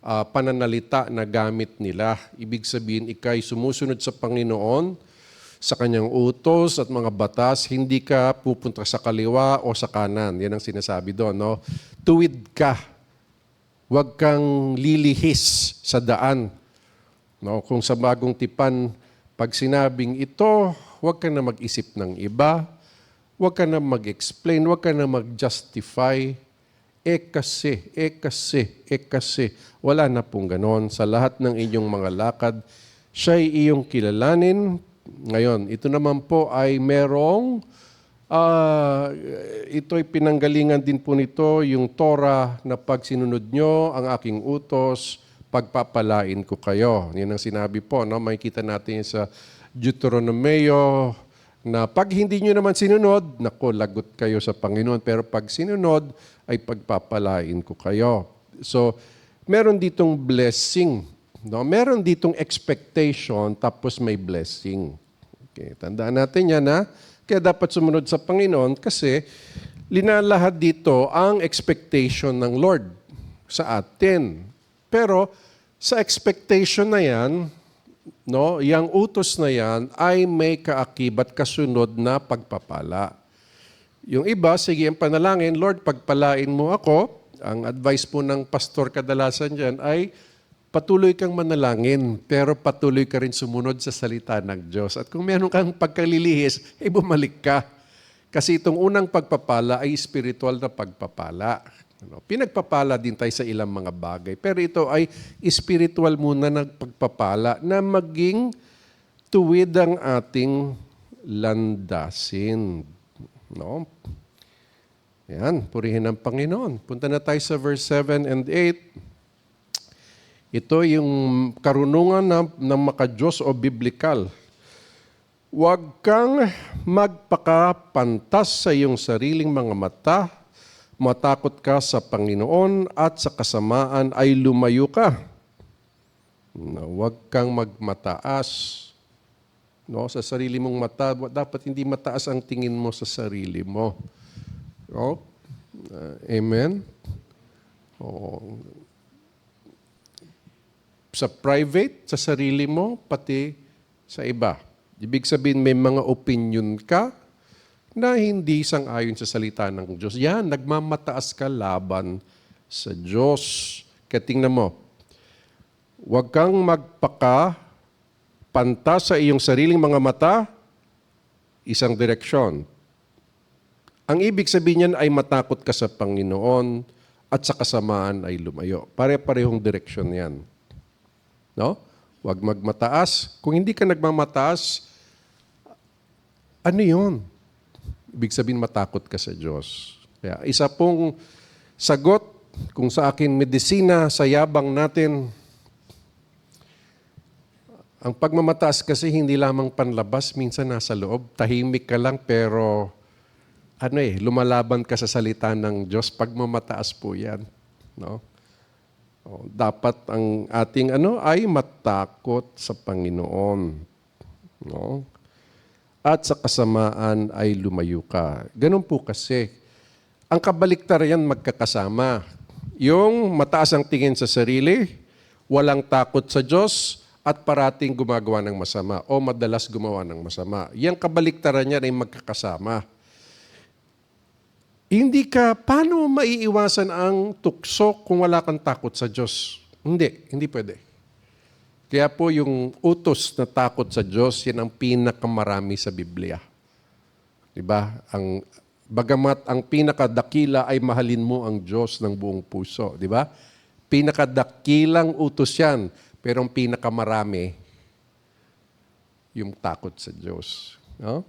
pananalita na gamit nila. Ibig sabihin, ikay sumusunod sa Panginoon, sa kanyang utos at mga batas, hindi ka pupunta sa kaliwa o sa kanan. Yan ang sinasabi doon. No? Tuwid ka. Huwag kang lilihis sa daan. No? Kung sa bagong tipan, pag sinabing ito, huwag ka na mag-isip ng iba, huwag ka na mag-explain, huwag ka na mag-justify. Kasi. Wala na pong ganon. Sa lahat ng inyong mga lakad, siya'y iyong kilalanin. Ngayon, ito naman po ay merong, ito'y pinanggalingan din po nito, yung Torah na pag sinunod nyo ang aking utos, pagpapalain ko kayo. Yan ang sinabi po, no? Makikita natin sa Deuteronomio na pag hindi nyo naman sinunod, naku, lagot kayo sa Panginoon. Pero pag sinunod, ay pagpapalain ko kayo. So, meron ditong blessing. No? Meron ditong expectation, tapos may blessing. Okay, tandaan natin yan, ha? Kaya dapat sumunod sa Panginoon kasi linalahad dito ang expectation ng Lord sa atin. Pero sa expectation na yan, no, yung utos na yan ay may kaakibat kasunod na pagpapala. Yung iba, sige ang panalangin, Lord, pagpalain mo ako. Ang advice po ng pastor kadalasan dyan ay patuloy kang manalangin, pero patuloy ka rin sumunod sa salita ng Diyos. At kung meron kang pagkalilihis, bumalik ka. Kasi itong unang pagpapala ay spiritual na pagpapala. Pinagpapala din tayo sa ilang mga bagay. Pero ito ay spiritual muna na pagpapala na maging tuwid ang ating landasin. No? Yan, purihin ang Panginoon. Punta na tayo sa verse 7 and 8. Ito yung karunungan ng makadiyos o biblikal. Huwag kang magpakapantas sa iyong sariling mga mata, matakot ka sa Panginoon at sa kasamaan ay lumayo ka. Huwag kang magmataas. No, sa sarili mong mata, dapat hindi mataas ang tingin mo sa sarili mo. No? Amen? Oh. Sa private, sa sarili mo, pati sa iba. Ibig sabihin, may mga opinion ka na hindi sang-ayon sa salita ng Diyos. Yan, nagmamataas ka laban sa Diyos. Kaya tingnan mo, huwag kang magpakapantas sa iyong sariling mga mata, isang direksyon. Ang ibig sabihin niyan ay matakot ka sa Panginoon at sa kasamaan ay lumayo. Pare-parehong direksyon yan. No? Huwag magmataas. Kung hindi ka nagmamataas, ano yun? Ibig sabihin matakot ka sa Diyos. Kaya isa pong sagot kung sa akin medisina sa yabang natin, ang pagmamataas kasi hindi lamang panlabas, minsan nasa loob, tahimik ka lang pero lumalaban ka sa salita ng Diyos. Pagmamataas po yan. No? Dapat ang ating ay matakot sa Panginoon. No? At sa kasamaan ay lumayo ka. Ganun po kasi. Ang kabaliktaran yan magkakasama. Yung mataas ang tingin sa sarili, walang takot sa Diyos, at parating gumagawa ng masama o madalas gumawa ng masama. Yang kabaliktaran yan ay magkakasama. Paano maiiwasan ang tukso kung wala kang takot sa Diyos? Hindi pwede. Kaya po yung utos na takot sa Diyos, yan ang pinakamarami sa Biblia. Diba? Bagamat ang pinakadakila ay mahalin mo ang Diyos ng buong puso. Diba? Pinakadakilang utos yan, pero ang pinakamarami, yung takot sa Diyos. No?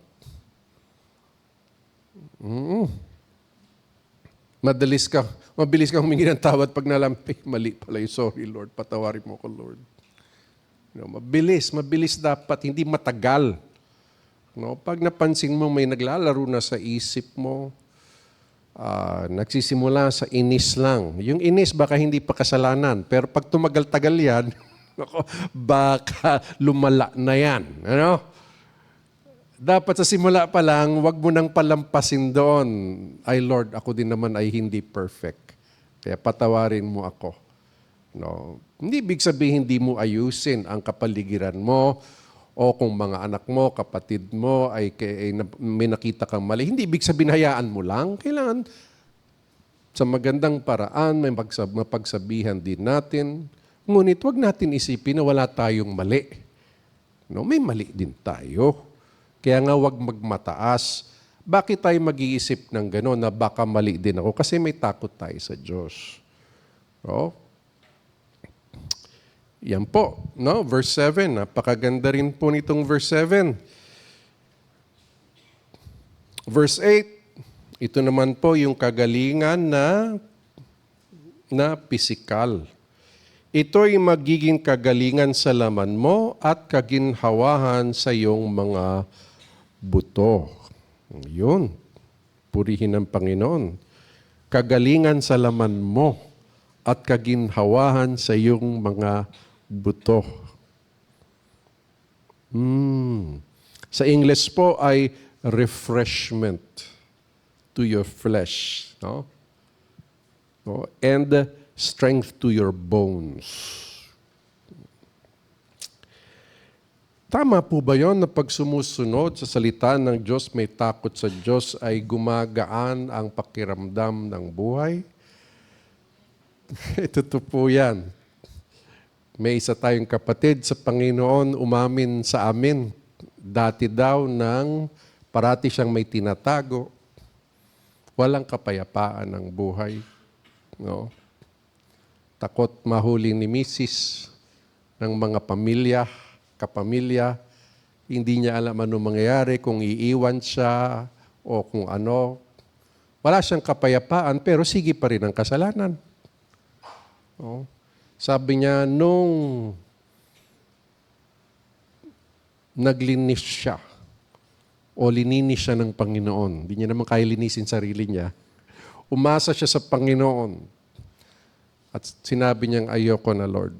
Mabilis ka humingi ng tawad pag nalampay. Mali pala yung sorry, Lord. Patawarin mo ko, Lord. Mabilis dapat, hindi matagal. No? Pag napansin mo may naglalaro na sa isip mo, nagsisimula sa inis lang. Yung inis baka hindi pa kasalanan, pero pag tumagal-tagal yan, baka lumala na yan. Ano? Dapat sa simula pa lang, wag mo nang palampasin doon. Ay Lord, ako din naman ay hindi perfect. Kaya patawarin mo ako. No? Hindi ibig sabihin hindi mo ayusin ang kapaligiran mo o kung mga anak mo, kapatid mo may nakita kang mali. Hindi ibig sabihin hayaan mo lang. Kailangan sa magandang paraan, may mapagsabihan din natin. Ngunit wag natin isipin na wala tayong mali. No, may mali din tayo. Kaya nga wag magmataas. Bakit tayo mag-iisip ng gano'n na baka mali din ako? Kasi may takot tayo sa Diyos. No? Yan po. No? Verse 7. Napakaganda rin po nitong verse 7. Verse 8. Ito naman po yung kagalingan na pisikal. Ito ay magiging kagalingan sa laman mo at kaginhawahan sa iyong mga buto. Yun. Purihin ng Panginoon. Kagalingan sa laman mo at kaginhawahan sa iyong mga buto. Sa English po ay refreshment to your flesh. No? No? And strength to your bones. Tama po ba yun na pag sumusunod sa salita ng Diyos, may takot sa Diyos, ay gumagaan ang pakiramdam ng buhay? Ito po yan. May isa tayong kapatid sa Panginoon umamin sa amin. Dati daw nang parati siyang may tinatago. Walang kapayapaan ng buhay. No? Takot mahuli ni misis ng mga kapamilya, hindi niya alam ano mangyayari kung iiwan siya o kung ano. Wala siyang kapayapaan pero sige pa rin ang kasalanan. No? Sabi niya, nung naglinis siya o lininis siya ng Panginoon, hindi niya naman kaya linisin sarili niya, umasa siya sa Panginoon at sinabi niyang, ayoko na Lord.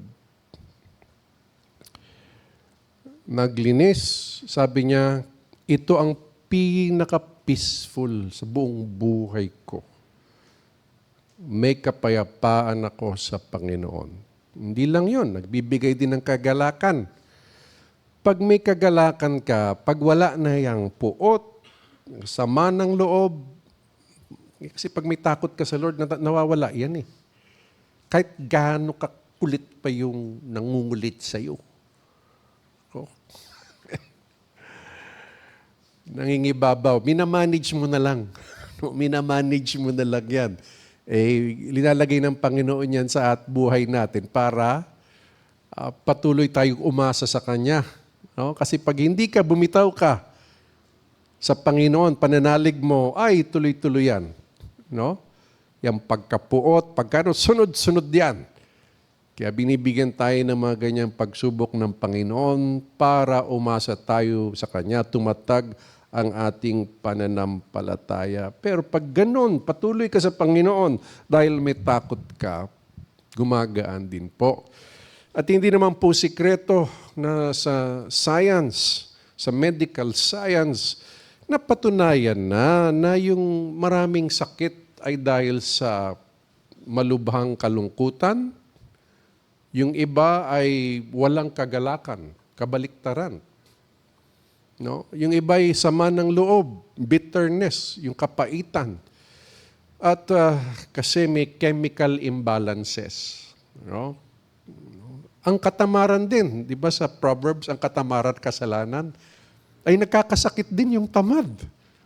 Naglinis, sabi niya, ito ang pinaka-peaceful sa buong buhay ko. May kapayapaan ako sa Panginoon. Hindi lang yun, nagbibigay din ng kagalakan. Pag may kagalakan ka, pag wala na yung puot, sama ng loob, kasi pag may takot ka sa Lord, nawawala yan eh. Kahit gaano kakulit pa yung nangungulit sa'yo. Oh. Nangingibabaw. Minamanage mo na lang. Minamanage mo na lang yan. Linalagay ng Panginoon yan sa buhay natin para patuloy tayong umasa sa Kanya. No? Kasi pag hindi ka, bumitaw ka sa Panginoon, pananalig mo, ay tuloy-tuloy yan. No? Yung pagkapuot, sunod-sunod yan. Kaya binibigyan tayo ng mga ganyang pagsubok ng Panginoon para umasa tayo sa Kanya, tumatag ang ating pananampalataya. Pero pag ganun, patuloy ka sa Panginoon dahil may takot ka, gumagaan din po. At hindi naman po sikreto na sa science, sa medical science, napatunayan na yung maraming sakit ay dahil sa malubhang kalungkutan. Yung iba ay walang kagalakan, kabaliktaran. No? Yung iba ay sama ng loob, bitterness, yung kapaitan. At kasi may chemical imbalances. No? Ang katamaran din, di ba sa Proverbs, ang katamaran kasalanan, ay nagkakasakit din yung tamad.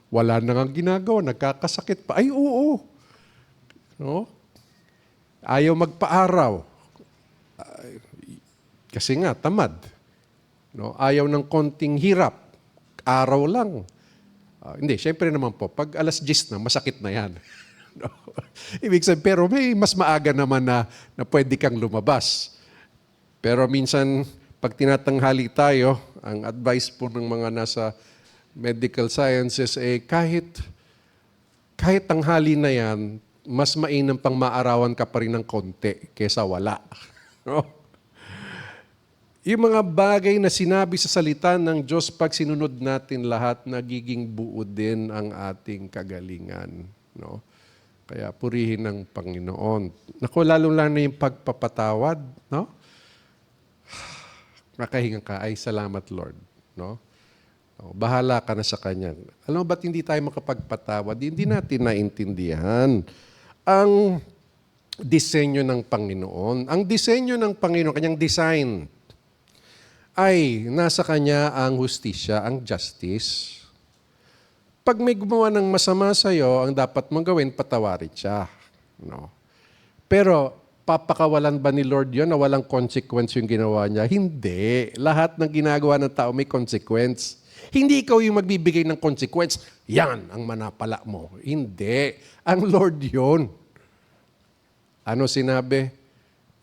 Wala na nga ginagawa, nagkakasakit pa. Ay, oo. No? Ayaw magpaaraw. Kasi nga, tamad. No? Ayaw ng konting hirap. Araw lang. Hindi, syempre naman po, pag alas 10 na, masakit na yan. No? Ibig sabihin, pero may mas maaga naman na pwede kang lumabas. Pero minsan, pag tinatanghali tayo, ang advice po ng mga nasa medical sciences, kahit tanghali na yan, mas mainam pang maarawan ka pa rin ng konti kesa wala. No? Yung mga bagay na sinabi sa salita ng Diyos, pag sinunod natin lahat, nagiging buo din ang ating kagalingan. No? Kaya purihin ng Panginoon. Naku, lalo-lalo na yung pagpapatawad. No? Makahinga ka, ay salamat Lord. No? Bahala ka na sa Kanya. Alam mo ba't hindi tayo makapagpatawad? Hindi natin naintindihan ang disenyo ng Panginoon. Ang disenyo ng Panginoon, Kanyang design, ay nasa Kanya ang hustisya, ang justice. Pag may gumawa ng masama sa iyo, ang dapat mong gawin, patawarin siya. No? Pero, papakawalan ba ni Lord yun na walang consequence yung ginawa niya? Hindi. Lahat ng ginagawa ng tao may consequence. Hindi ikaw yung magbibigay ng consequence. Yan ang manapala mo. Hindi. Ang Lord yun. Ano sinabi?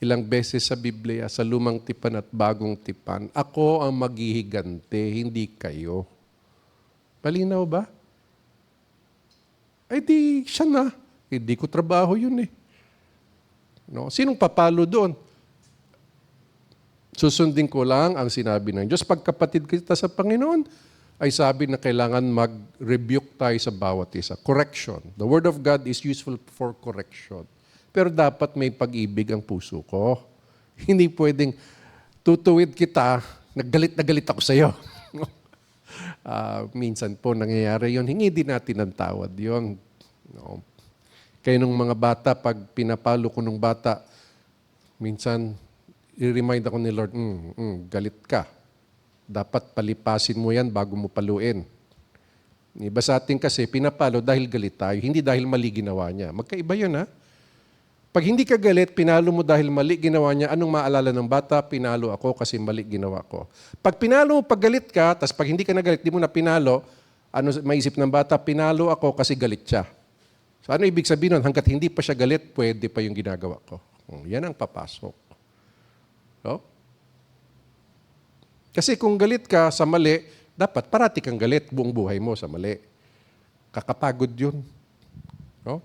Ilang beses sa Biblia, sa lumang tipan at bagong tipan, ako ang maghihigante, hindi kayo. Malinaw ba? Ay di, siya na. Hindi ko trabaho yun eh. No? Sinong papalo doon? Susundin ko lang ang sinabi ng Diyos. Pagkapatid kita sa Panginoon, ay sabi na kailangan mag-rebuke tayo sa bawat isa. Correction. The Word of God is useful for correction. Pero dapat may pag-ibig ang puso ko. Hindi pwedeng tutuwid kita, naggalit na galit ako sa iyo. Minsan po nangyayari yun. Hingi din natin ng tawad yun. No. Kaya nung mga bata, pag pinapalo ko ng bata, minsan i-remind ako ni Lord, galit ka. Dapat palipasin mo yan bago mo paluin. Iba sa atin kasi, pinapalo dahil galit tayo, hindi dahil mali ginawa niya. Magkaiba yun ha. Pag hindi ka galit, pinalo mo dahil mali ginawa niya, anong maalala ng bata? Pinalo ako kasi mali ginawa ko. Pag pinalo mo, pag galit ka, tapos pag hindi ka nagalit, di mo na pinalo, ano maisip ng bata? Pinalo ako kasi galit siya. So ano ibig sabihin nun? Hanggat hindi pa siya galit, pwede pa yung ginagawa ko. Yan ang papasok. So, kasi kung galit ka sa mali, dapat parati kang galit buong buhay mo sa mali. Kakapagod yun. No?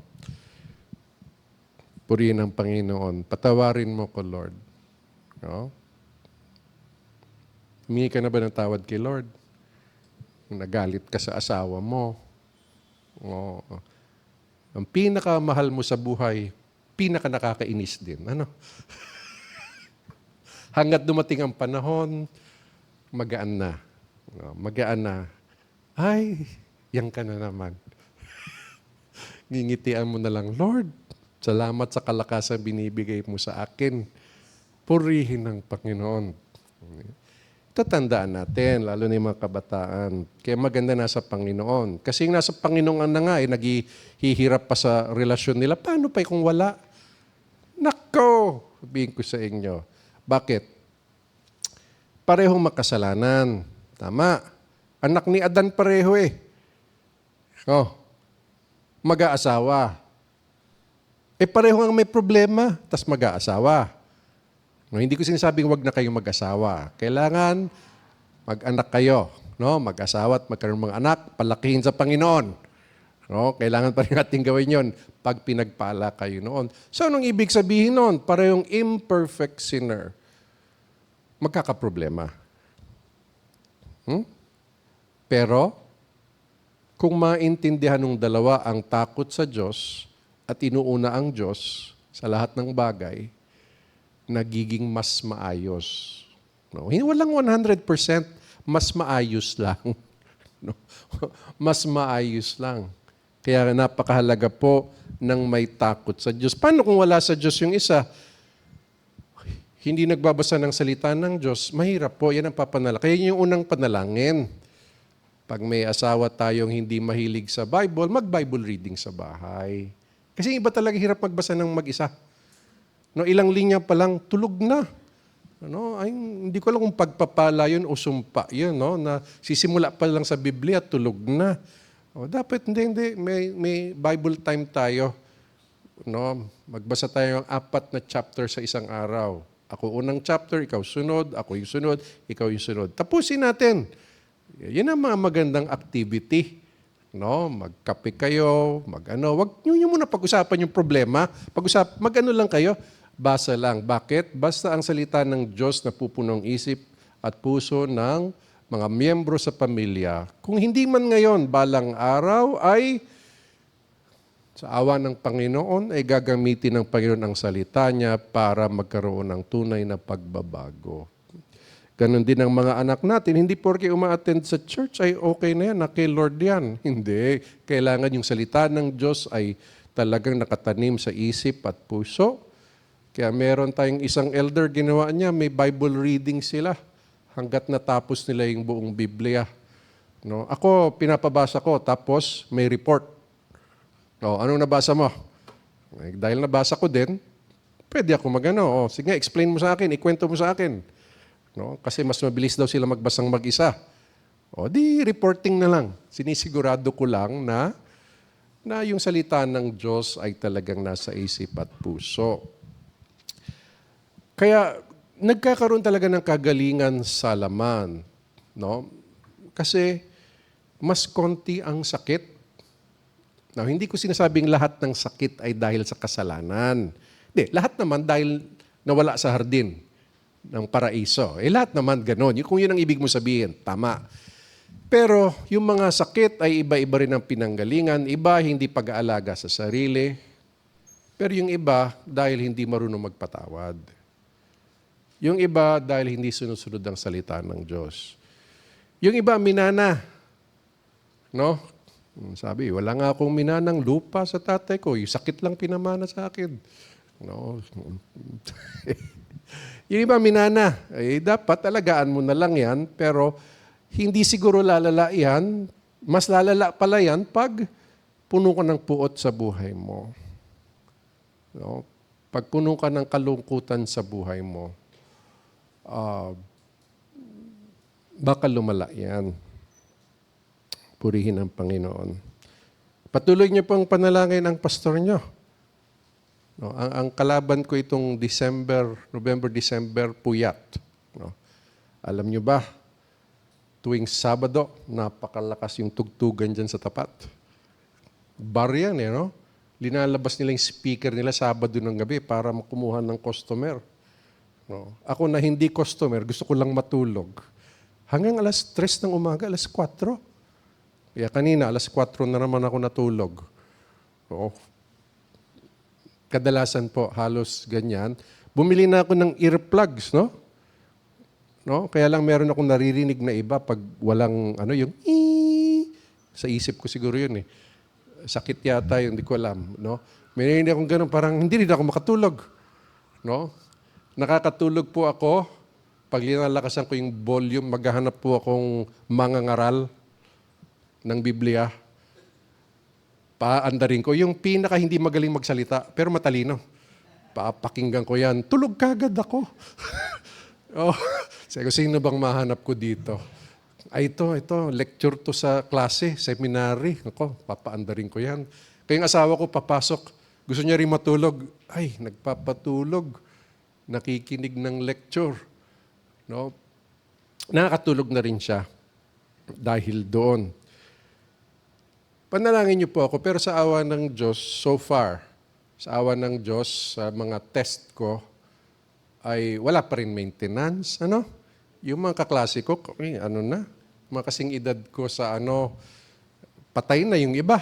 Purihin ang Panginoon. Patawarin mo ko, Lord. No? Humingi ka na ba ng tawad kay Lord? Nagalit ka sa asawa mo. O, ang pinakamahal mo sa buhay, pinaka nakakainis din. Ano? Hanggat dumating ang panahon, magaan na. No, magaan na. Ay, yan ka na naman. Ngingitian mo na lang, Lord, salamat sa kalakasan binibigay mo sa akin. Purihin ng Panginoon. Ito tandaan natin, lalo na yung mga kabataan. Kaya maganda nasa Panginoon. Kasi yung nasa Panginoon na nga, naghihirap pa sa relasyon nila. Paano pa kung wala? Nako! Sabihin ko sa inyo. Bakit? Parehong makasalanan. Tama. Anak ni Adan pareho eh. Oh. Mag-aasawa. Pareho ang may problema, tas mag-aasawa. No, hindi ko sinasabing wag na kayong mag-asawa. Kailangan mag-anak kayo. No? Mag-asawa at magkaroon ng mga anak, palakihin sa Panginoon. No? Kailangan pa rin natin gawin yon pag pinagpala kayo noon. So, anong ibig sabihin noon? Parehong imperfect sinner. Magkakaproblema. Pero, kung maintindihan ng dalawa ang takot sa Diyos at inuuna ang Diyos sa lahat ng bagay, nagiging mas maayos. No? Walang 100%, mas maayos lang. No? Mas maayos lang. Kaya napakahalaga po ng may takot sa Diyos. Paano kung wala sa Diyos yung isa? Hindi nagbabasa ng salita ng Diyos, mahirap po. Yan ang papanalangin. Kaya yung unang panalangin. Pag may asawa tayong hindi mahilig sa Bible, mag-Bible reading sa bahay. Kasi iba talaga hirap magbasa ng mag-isa. No, ilang linya pa lang, tulog na. Ano, ay, hindi ko alam kung pagpapala yun o sumpa yun. No? Na sisimula pa lang sa Biblia, tulog na. O, dapat hindi. May Bible time tayo. No? Magbasa tayo ng 4 na chapter sa isang araw. Ako unang chapter, ikaw sunod, ako yung sunod, ikaw yung sunod. Tapusin natin. Yan ang mga magandang activity. No, magkape kayo, mag-ano. Wag niyo muna pag-usapan yung problema. Mag-ano lang kayo. basa lang. Bakit? Basta ang salita ng Diyos na pupunong isip at puso ng mga miyembro sa pamilya. Kung hindi man ngayon, balang araw ay sa awa ng Panginoon ay gagamitin ng Panginoon ang salita niya para magkaroon ng tunay na pagbabago. Ganon din ang mga anak natin. Hindi porke uma-attend sa church ay okay na yan, na kay Lord yan. Hindi. Kailangan yung salita ng Diyos ay talagang nakatanim sa isip at puso. Kaya meron tayong isang elder, ginawa niya, may Bible reading sila hanggat natapos nila yung buong Biblia. No? Ako, pinapabasa ko, tapos may report. O, anong nabasa mo? Eh, dahil nabasa ko din, pwede ako magano. O, sige, explain mo sa akin, ikwento mo sa akin. No? Kasi mas mabilis daw sila magbasang mag-isa. O, di reporting na lang. Sinisigurado ko lang na yung salita ng Diyos ay talagang nasa isip at puso. Kaya, nagkakaroon talaga ng kagalingan sa laman. No? Kasi, mas konti ang sakit. Now, hindi ko sinasabing lahat ng sakit ay dahil sa kasalanan. Hindi, lahat naman dahil nawala sa hardin ng paraiso. Lahat naman ganon. Kung yun ang ibig mo sabihin, tama. Pero yung mga sakit ay iba-iba rin ang pinanggalingan. Iba hindi pag-aalaga sa sarili. Pero yung iba dahil hindi marunong magpatawad. Yung iba dahil hindi sunusunod ang salita ng Diyos. Yung iba minana. No? Sabi, wala nga akong minanang lupa sa tatay ko. Yung sakit lang pinamana sa akin. No? Yung iba minana, dapat alagaan mo na lang yan, pero hindi siguro lalala yan. Mas lalala pala yan pag puno ka ng puot sa buhay mo. No? Pag puno ka ng kalungkutan sa buhay mo, baka lumala yan. Purihin ang Panginoon. Patuloy niyo pong panalangin ang pastor niyo. No, ang kalaban ko itong November-December, puyat. No. Alam niyo ba, tuwing Sabado, napakalakas yung tugtugan dyan sa tapat. Bar yan no? Linalabas nila yung speaker nila Sabado ng gabi para makumuha ng customer. No. Ako na hindi customer, gusto ko lang matulog. Hanggang alas 3 ng umaga, alas 4. Kaya kanina, alas 4 na naman ako natulog. Oo. Kadalasan po, halos ganyan. Bumili na ako ng earplugs, no? No? Kaya lang meron akong naririnig na iba pag walang, yung sa isip ko siguro yun eh. Sakit yata yun, hindi ko alam, no? May naririnig akong ganun, parang hindi rin ako makatulog, no? Nakakatulog po ako, pag linalakasan ko yung volume, maghahanap po akong mangangaral ng Biblia. Paandarin ko. Yung pinaka hindi magaling magsalita, pero matalino. Papakinggan ko yan. Tulog kagad ako. Oh, sabi ko, sino bang mahanap ko dito? Ay, ito, lecture to sa klase, seminary. Ako, papaandarin ko yan. Kaya yung asawa ko, papasok. Gusto niya rin matulog. Ay, nagpapatulog. Nakikinig ng lecture. No? Nakakatulog na rin siya dahil doon. Panalangin niyo po ako, pero sa awa ng Diyos, so far, sa awa ng Diyos, sa mga test ko, ay wala pa rin maintenance. Yung mga kaklase ko, mga kasing edad ko sa patay na yung iba.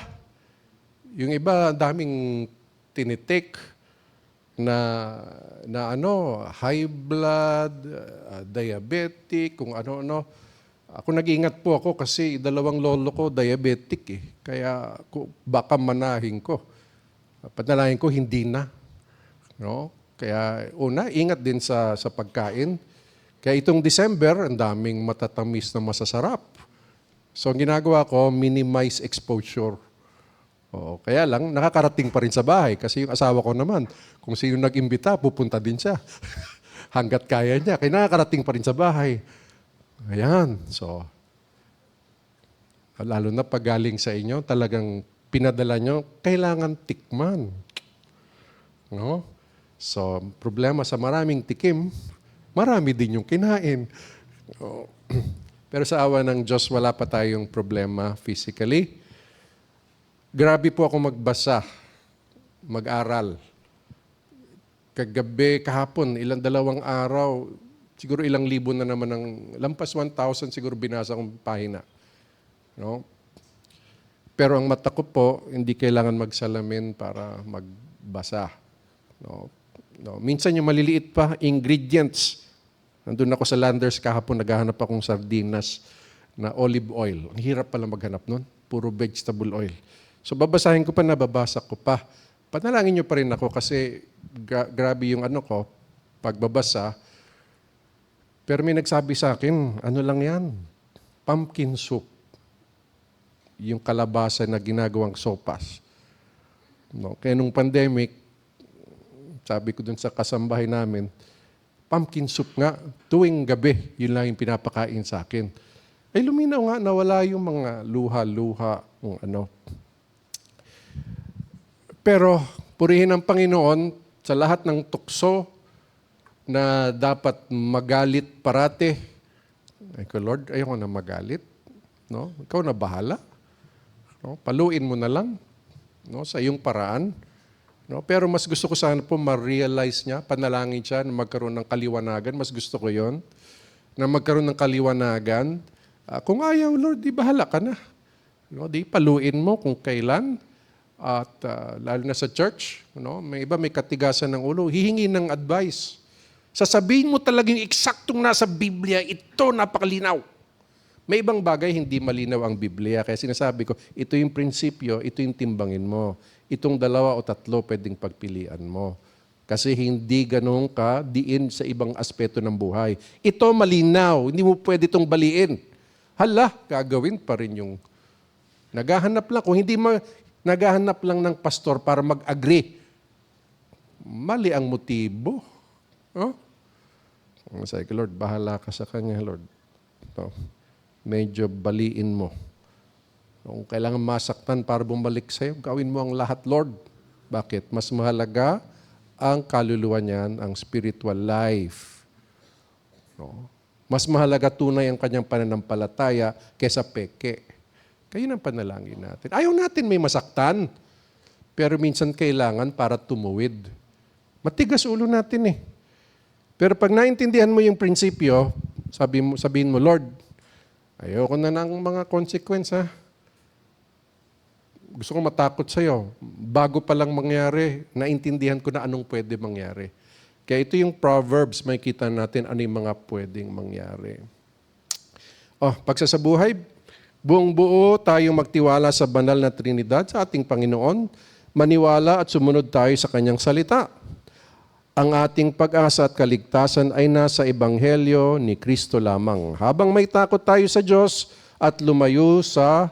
Yung iba, daming tinitake na high blood, diabetic, kung ano-ano. Ako nag-iingat po ako kasi 2 lolo ko diabetic eh. Kaya baka manahin ko. Panalangin ko hindi na. No? Kaya una, ingat din sa pagkain. Kaya itong December, ang daming matatamis na masasarap. So ang ginagawa ko, minimize exposure. Kaya lang, nakakarating pa rin sa bahay kasi yung asawa ko naman, kung sino nag-imbita, pupunta din siya. Hanggat kaya niya. Kaya nakakarating pa rin sa bahay. Ayan. So, lalo na pag galing sa inyo, talagang pinadala nyo, kailangan tikman. No? So, problema sa maraming tikim, marami din yung kinain. Pero sa awa ng Diyos, wala pa tayong problema physically. Grabe po ako magbasa, mag-aral. kagabi, kahapon, ilang dalawang araw, siguro ilang libo na naman ng, lampas 1,000 siguro binasa kong pahina. No? Pero ang mata ko po, hindi kailangan magsalamin para magbasa. No? No? Minsan yung maliliit pa, ingredients. Nandun ako sa Landers kahapon, naghahanap akong sardinas na olive oil. Ang hirap pala maghanap nun. Puro vegetable oil. So babasahin ko pa, nababasa ko pa. Panalangin nyo pa rin ako kasi grabe yung pagbabasa. Pero may nagsabi sa akin, ano lang yan? Pumpkin soup. Yung kalabasa na ginagawang sopas. No? Kaya nung pandemic, sabi ko dun sa kasambahay namin, pumpkin soup nga, tuwing gabi, yun lang yung pinapakain sa akin. Ay luminaw nga, nawala yung mga luha-luha, yung Pero, purihin ang Panginoon sa lahat ng tukso na dapat magalit parate. Ay ko, Lord, ayoko na magalit. No? Ikaw na bahala. No? Paluin mo na lang, no? Sa iyong paraan. No? Pero mas gusto ko sana po ma-realize niya, panalangin siya na magkaroon ng kaliwanagan. Mas gusto ko yon na magkaroon ng kaliwanagan. Kung ayaw, Lord, di bahala ka na. No? Di paluin mo kung kailan. At lalo na sa church, no? May iba may katigasan ng ulo, hihingi ng advice. Sasabihin mo talagang eksaktong nasa Biblia, ito napakalinaw. May ibang bagay hindi malinaw ang Biblia. Kaya sinasabi ko, ito yung prinsipyo, ito yung timbangin mo. Itong 2 o 3 pwedeng pagpilian mo. Kasi hindi ganun ka diin sa ibang aspeto ng buhay. Ito malinaw, hindi mo pwede itong baliin. Hala, gagawin pa rin yung naghahanap lang. Kung hindi naghahanap lang ng pastor para mag-agree, mali ang motibo. Oh? Sabi ko, Lord, bahala ka sa kanya, Lord. No. Medyo baliin mo. Kung kailangan masaktan para bumalik sa'yo, gawin mo ang lahat, Lord. Bakit? Mas mahalaga ang kaluluwa niyan, ang spiritual life. No? Mas mahalaga tunay ang kanyang pananampalataya kaysa peke. Kayo ang panalangin natin. Ayaw natin may masaktan, pero minsan kailangan para tumuwid. Matigas ulo natin eh. Pero pag naintindihan mo yung prinsipyo, sabihin mo, Lord, ayoko na ng mga consequence ha. Gusto ko matakot sa'yo. Bago pa lang mangyari, naintindihan ko na anong pwede mangyari. Kaya ito yung Proverbs, may kita natin ano yung mga pwedeng mangyari. Pagsasabuhay, buong buo tayong magtiwala sa banal na Trinidad, sa ating Panginoon, maniwala at sumunod tayo sa Kanyang salita. Ang ating pag-asa at kaligtasan ay nasa Ebanghelyo ni Kristo lamang. Habang may takot tayo sa Diyos at lumayo sa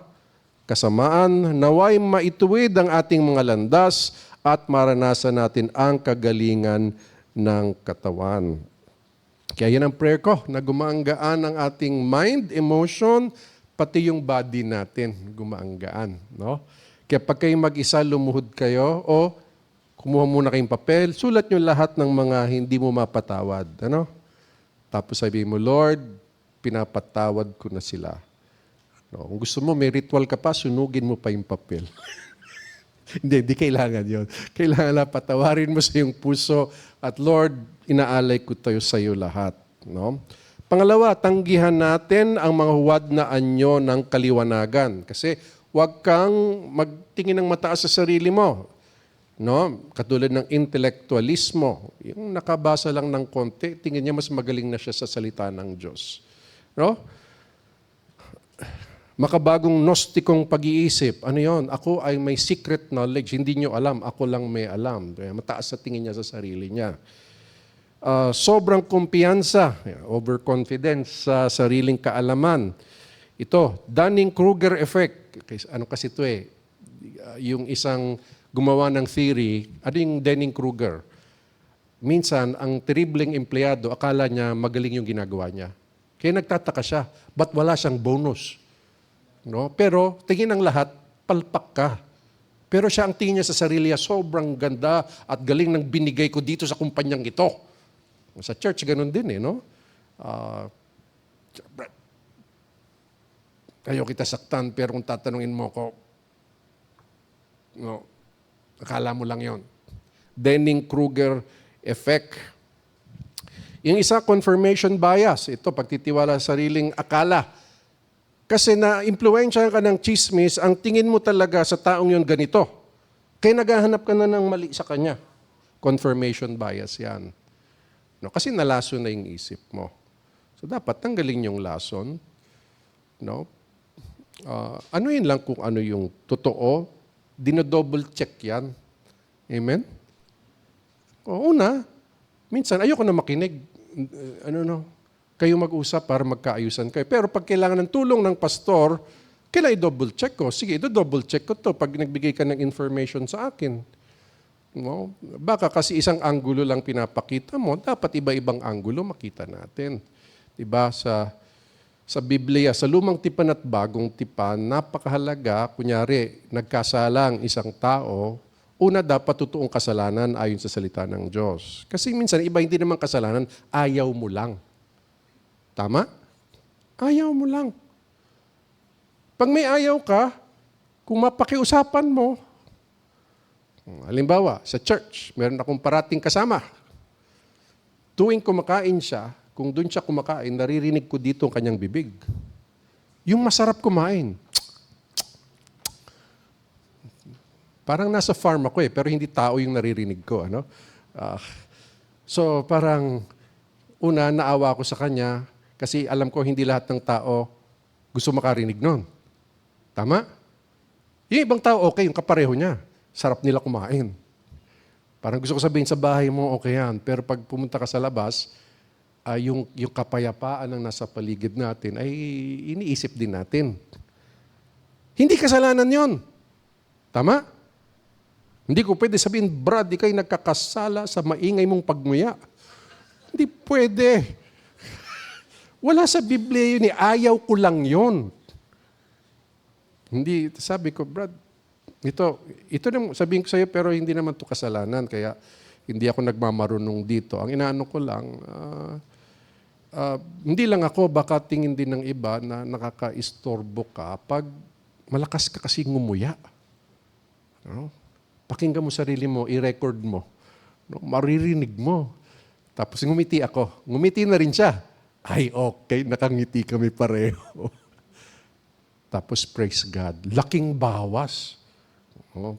kasamaan, naway maituwid ang ating mga landas at maranasan natin ang kagalingan ng katawan. Kaya yan ang prayer ko, na gumaanggaan ang ating mind, emotion, pati yung body natin gumaanggaan. No? Kaya pag kayo mag-isa, lumuhod kayo o kumuha muna kayong papel, sulat nyo lahat ng mga hindi mo mapatawad. Ano? Tapos sabihin mo, Lord, pinapatawad ko na sila. No, kung gusto mo, may ritual ka pa, sunugin mo pa yung papel. Hindi kailangan yon. Kailangan lang patawarin mo sa iyong puso at Lord, inaalay ko tayo sa iyo lahat. No? Pangalawa, tanggihan natin ang mga huwad na anyo ng kaliwanagan. Kasi huwag kang magtingin ng mataas sa sarili mo. No? Katulad ng intelektualismo. Yung nakabasa lang ng konti, tingin niya mas magaling na siya sa salita ng Diyos. No? Makabagong gnostikong pag-iisip. Ano yon? Ako ay may secret knowledge. Hindi nyo alam. Ako lang may alam. Mataas sa tingin niya sa sarili niya. Sobrang kumpiyansa, overconfidence sa sariling kaalaman. Ito, Dunning-Kruger effect. Ano kasi ito eh? Yung isang gumawa ng theory, ano yung Dunning-Kruger? Minsan, ang terribleng empleyado, akala niya magaling yung ginagawa niya. Kaya nagtataka siya, ba't wala siyang bonus? No? Pero tingin ng lahat, palpak ka. Pero siya ang tingin niya sa sarili niya, sobrang ganda at galing ng binigay ko dito sa kumpanyang ito. Sa church, ganun din eh, no? Ayaw kita saktan, pero kung tatanungin mo ko, no, akala mo lang yon. Dunning-Kruger effect. Yung isa, confirmation bias. Ito, pagtitiwala sa sariling akala. Kasi na-impluensya ka ng chismis, ang tingin mo talaga sa taong yun ganito. Kaya naghahanap ka na ng mali sa kanya. Confirmation bias yan. No, kasi nalason na yung isip mo. So dapat tanggalin yung lason. No? Ano yun lang kung ano yung totoo, dinodouble check yan. Amen? O una, minsan ayoko na makinig. Kayo mag-usap para magkaayusan kayo. Pero pag kailangan ng tulong ng pastor, kailangan i-double check ko. Sige, double check ko to pag nagbigay ka ng information sa akin. No? Baka kasi isang anggulo lang pinapakita mo, dapat iba-ibang anggulo makita natin. Diba? Sa Biblia, sa lumang tipan at bagong tipan, napakahalaga, kunyari, nagkasalang isang tao, una dapat totoong kasalanan ayon sa salita ng Diyos. Kasi minsan, iba hindi naman kasalanan, ayaw mo lang. Tama? Ayaw mo lang. Pag may ayaw ka, kung mapakiusapan mo, halimbawa, sa church, meron akong parating kasama. Tuwing kumakain siya, kung doon siya kumakain, naririnig ko dito ang kanyang bibig. Yung masarap kumain. Parang nasa farm ako pero hindi tao yung naririnig ko. So parang, una, naawa ako sa kanya, kasi alam ko hindi lahat ng tao gusto makarinig nun. Tama? Yung ibang tao, okay, yung kapareho niya. Sarap nila kumain. Parang gusto ko sabihin sa bahay mo, okay yan. Pero pag pumunta ka sa labas, yung kapayapaan ng nasa paligid natin ay iniisip din natin. Hindi kasalanan yon. Tama? Hindi ko pwede sabihin, Brad, di kayo nagkakasala sa maingay mong pagmuya. Hindi pwede. Wala sa Biblia yun, ayaw ko lang yun. Hindi, sabi ko, Brad, ito na sabihin ko sa iyo, pero hindi naman to kasalanan, kaya hindi ako nagmamarunong dito. Ang inaano ko lang, hindi lang ako, baka tingin din ng iba na nakaka-istorbo ka pag malakas ka kasi ngumuya. No? Pakinggan mo sarili mo, i-record mo. No? Maririnig mo. Tapos ngumiti ako. Ngumiti na rin siya. Ay, okay, nakangiti kami pareho. Tapos praise God. Laking bawas.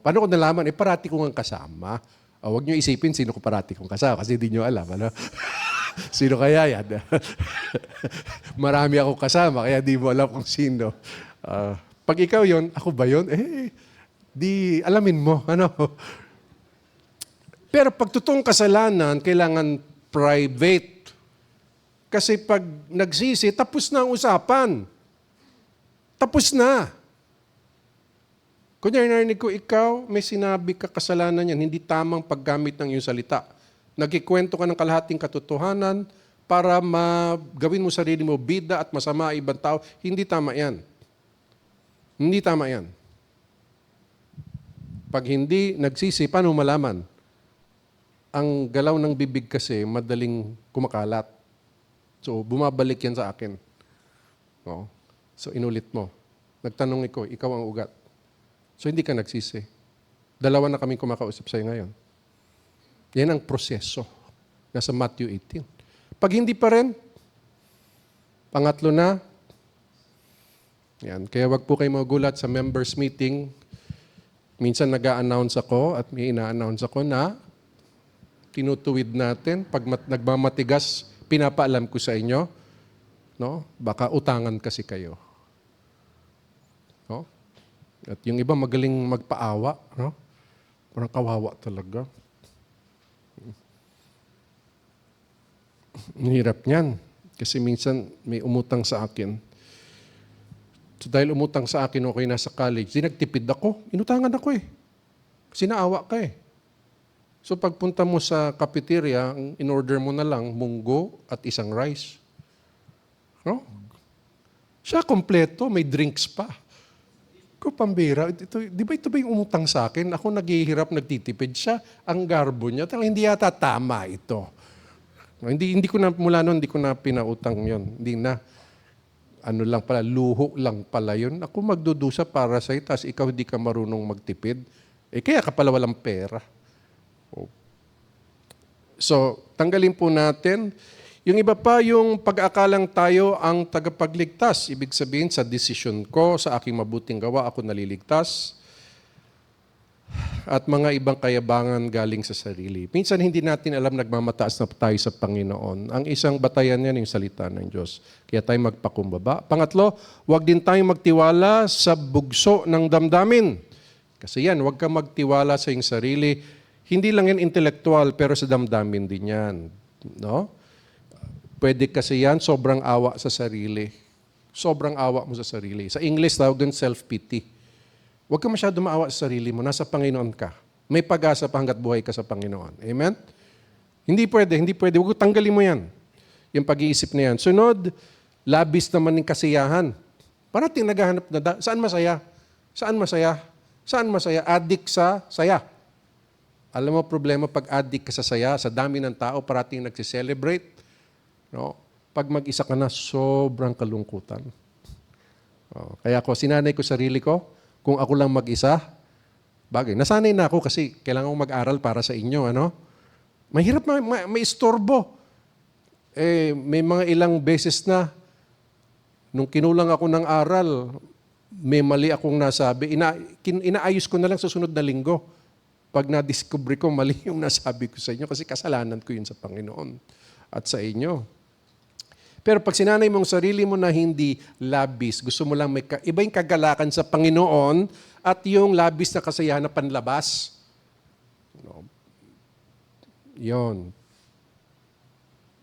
Paano ko nalaman? Parati ko nga kasama. Huwag niyo isipin sino ko parati kong kasama kasi hindi niyo alam. Ano? Sino kaya yan? Marami ako kasama kaya di mo alam kung sino. Pag ikaw yon, ako ba yon? Di alamin mo. Ano? Pero pag totoong kasalanan, kailangan private. Kasi pag nagsisi, tapos na ang usapan. Tapos na. Kunyari narinig ko, ikaw, may sinabi ka kasalanan yan, hindi tamang paggamit ng iyong salita. Nagkikwento ka ng kalahating katotohanan para gawin mo sarili mo bida at masama ibang tao. Hindi tama yan. Hindi tama yan. Pag hindi nagsisi, paano malaman? Ang galaw ng bibig kasi madaling kumakalat. So, bumabalik yan sa akin. No? So, inulit mo. Nagtanong ko, ikaw ang ugat. So, hindi ka nagsisi. Dalawa na kaming kumakausap sa'yo ngayon. Yan ang proseso. Nasa Matthew 18. Pag hindi pa rin, pangatlo na, yan. Kaya wag po kayo magulat sa members meeting. Minsan nag-a-announce ako at may ina-announce ako na tinutuwid natin. Pag nagmamatigas, pinapaalam ko sa inyo, no? Baka utangan kasi kayo. No? At yung iba magaling magpaawa, no? Parang kawawa talaga. Ang hirap niyan. Kasi minsan may umutang sa akin. So dahil umutang sa akin, okay, nasa college, nagtipid ako. Inutangan ako eh. Kasi naawa ka eh. So pagpunta mo sa cafeteria, in-order mo na lang munggo at isang rice. No? Siya kompleto, may drinks pa. Ko pambira, di ba ito ba yung umutang sa akin? Ako naghihirap, nagtitipid siya. Ang garbo niya, hindi yata tama ito. No, hindi ko na, mula noon, hindi ko na pinautang yon. Hindi na. Ano lang pala, luho lang pala yun. Ako magdudusa para sa'yo, tapos ikaw hindi ka marunong magtipid. Kaya ka pala walang pera. So, tanggalin po natin. Yung iba pa, yung pag-aakalang tayo ang tagapagligtas. Ibig sabihin, sa desisyon ko, sa aking mabuting gawa, ako naliligtas. At mga ibang kayabangan galing sa sarili. Minsan hindi natin alam nagmamataas na tayo sa Panginoon. Ang isang batayan yan yung salita ng Diyos. Kaya tayo magpakumbaba. Pangatlo, huwag din tayong magtiwala sa bugso ng damdamin. Kasi yan, huwag ka magtiwala sa iyong sarili. Hindi lang yan intelektual, pero sa damdamin din yan. No? Pwede kasi yan, sobrang awa sa sarili. Sobrang awa mo sa sarili. Sa English, tawag doon self-pity. Huwag ka masyado maawa sa sarili mo. Nasa Panginoon ka. May pag-asa pa hanggat buhay ka sa Panginoon. Amen? Hindi pwede. Huwag tanggalin mo yan. Yung pag-iisip na yan. Sunod, labis naman ng kasiyahan. Parating naghahanap na, saan masaya? Saan masaya? Saan masaya? Addict sa saya. Alam mo, problema pag addict ka sa saya, sa dami ng tao, parating nagsiselebrate. No? Pag mag-isa ka na, sobrang kalungkutan. Kaya ako, sinanay ko sarili ko, kung ako lang mag-isa, bagay. Nasanay na ako kasi kailangan kong mag-aral para sa inyo. Ano? Mahirap may istorbo. May mga ilang beses na, nung kinulang ako ng aral, may mali akong nasabi. Inaayos ko na lang sa sunod na linggo. Pag na-discover ko, mali yung nasabi ko sa inyo kasi kasalanan ko yun sa Panginoon at sa inyo. Pero pag sinanay mong sarili mo na hindi labis, gusto mo lang may iba yung kagalakan sa Panginoon at yung labis na kasayahan na panlabas. No. Yon.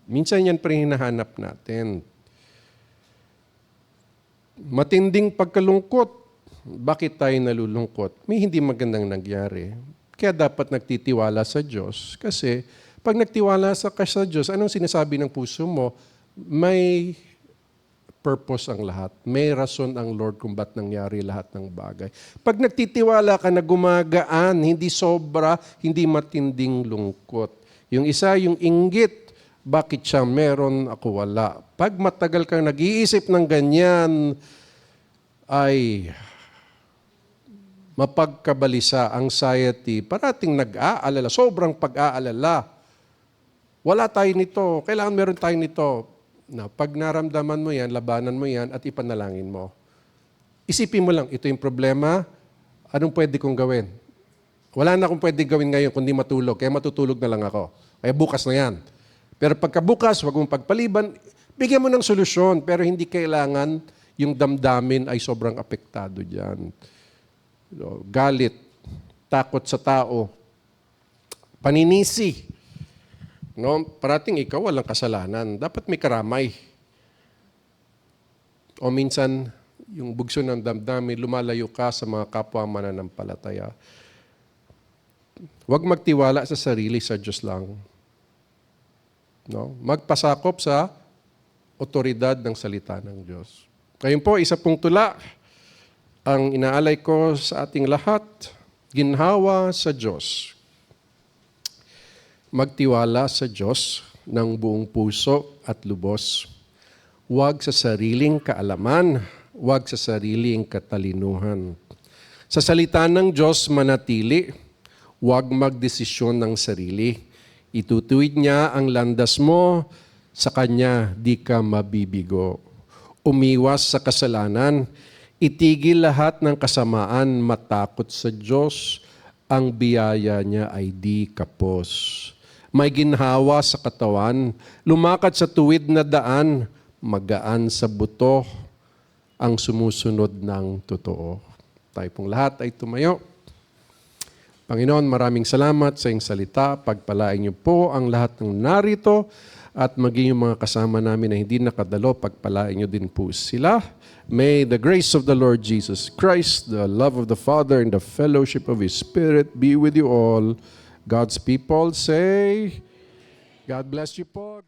Minsan yan pa rin hinahanap natin. Matinding pagkalungkot. Bakit tayo nalulungkot? May hindi magandang nangyari. Kaya dapat nagtitiwala sa Diyos. Kasi pag nagtiwala ka sa Diyos, anong sinasabi ng puso mo? May purpose ang lahat. May rason ang Lord kung ba't nangyari lahat ng bagay. Pag nagtitiwala ka na gumagaan, hindi sobra, hindi matinding lungkot. Yung isa, yung inggit, bakit siya meron, ako wala. Pag matagal kang nag-iisip ng ganyan, ay mapagkabalisa, anxiety, parating nag-aalala, sobrang pag-aalala. Wala tayo nito, kailangan meron tayo nito. Na pag naramdaman mo yan, labanan mo yan at ipanalangin mo. Isipin mo lang, ito yung problema, anong pwede kong gawin? Wala na akong pwede gawin ngayon kundi matulog, kaya matutulog na lang ako. Kaya bukas na yan. Pero pagkabukas, huwag mong pagpaliban, bigyan mo ng solusyon, pero hindi kailangan yung damdamin ay sobrang apektado dyan. Galit, takot sa tao, paninisi. No, parating ikaw walang kasalanan. Dapat may karamay. O minsan, yung bugso ng damdamin, lumalayo ka sa mga kapwa mananampalataya. Huwag magtiwala sa sarili, sa Diyos lang. No? Magpasakop sa otoridad ng salita ng Diyos. Ngayon po, isa pong tula ang inaalay ko sa ating lahat, ginhawa sa Diyos. Magtiwala sa Diyos ng buong puso at lubos. Huwag sa sariling kaalaman, huwag sa sariling katalinuhan. Sa salita ng Diyos manatili, huwag magdesisyon ng sarili. Itutuwid niya ang landas mo, sa Kanya di ka mabibigo. Umiwas sa kasalanan, itigil lahat ng kasamaan, matakot sa Diyos, ang biyaya niya ay di kapos. May ginhawa sa katawan, lumakad sa tuwid na daan, magaan sa buto, ang sumusunod ng totoo. Tayo pong lahat ay tumayo. Panginoon, maraming salamat sa iyong salita. Pagpalain niyo po ang lahat ng narito at maging yung mga kasama namin na hindi nakadalo, pagpalain niyo din po sila. May the grace of the Lord Jesus Christ, the love of the Father, and the fellowship of His Spirit be with you all. God's people say, God bless you po.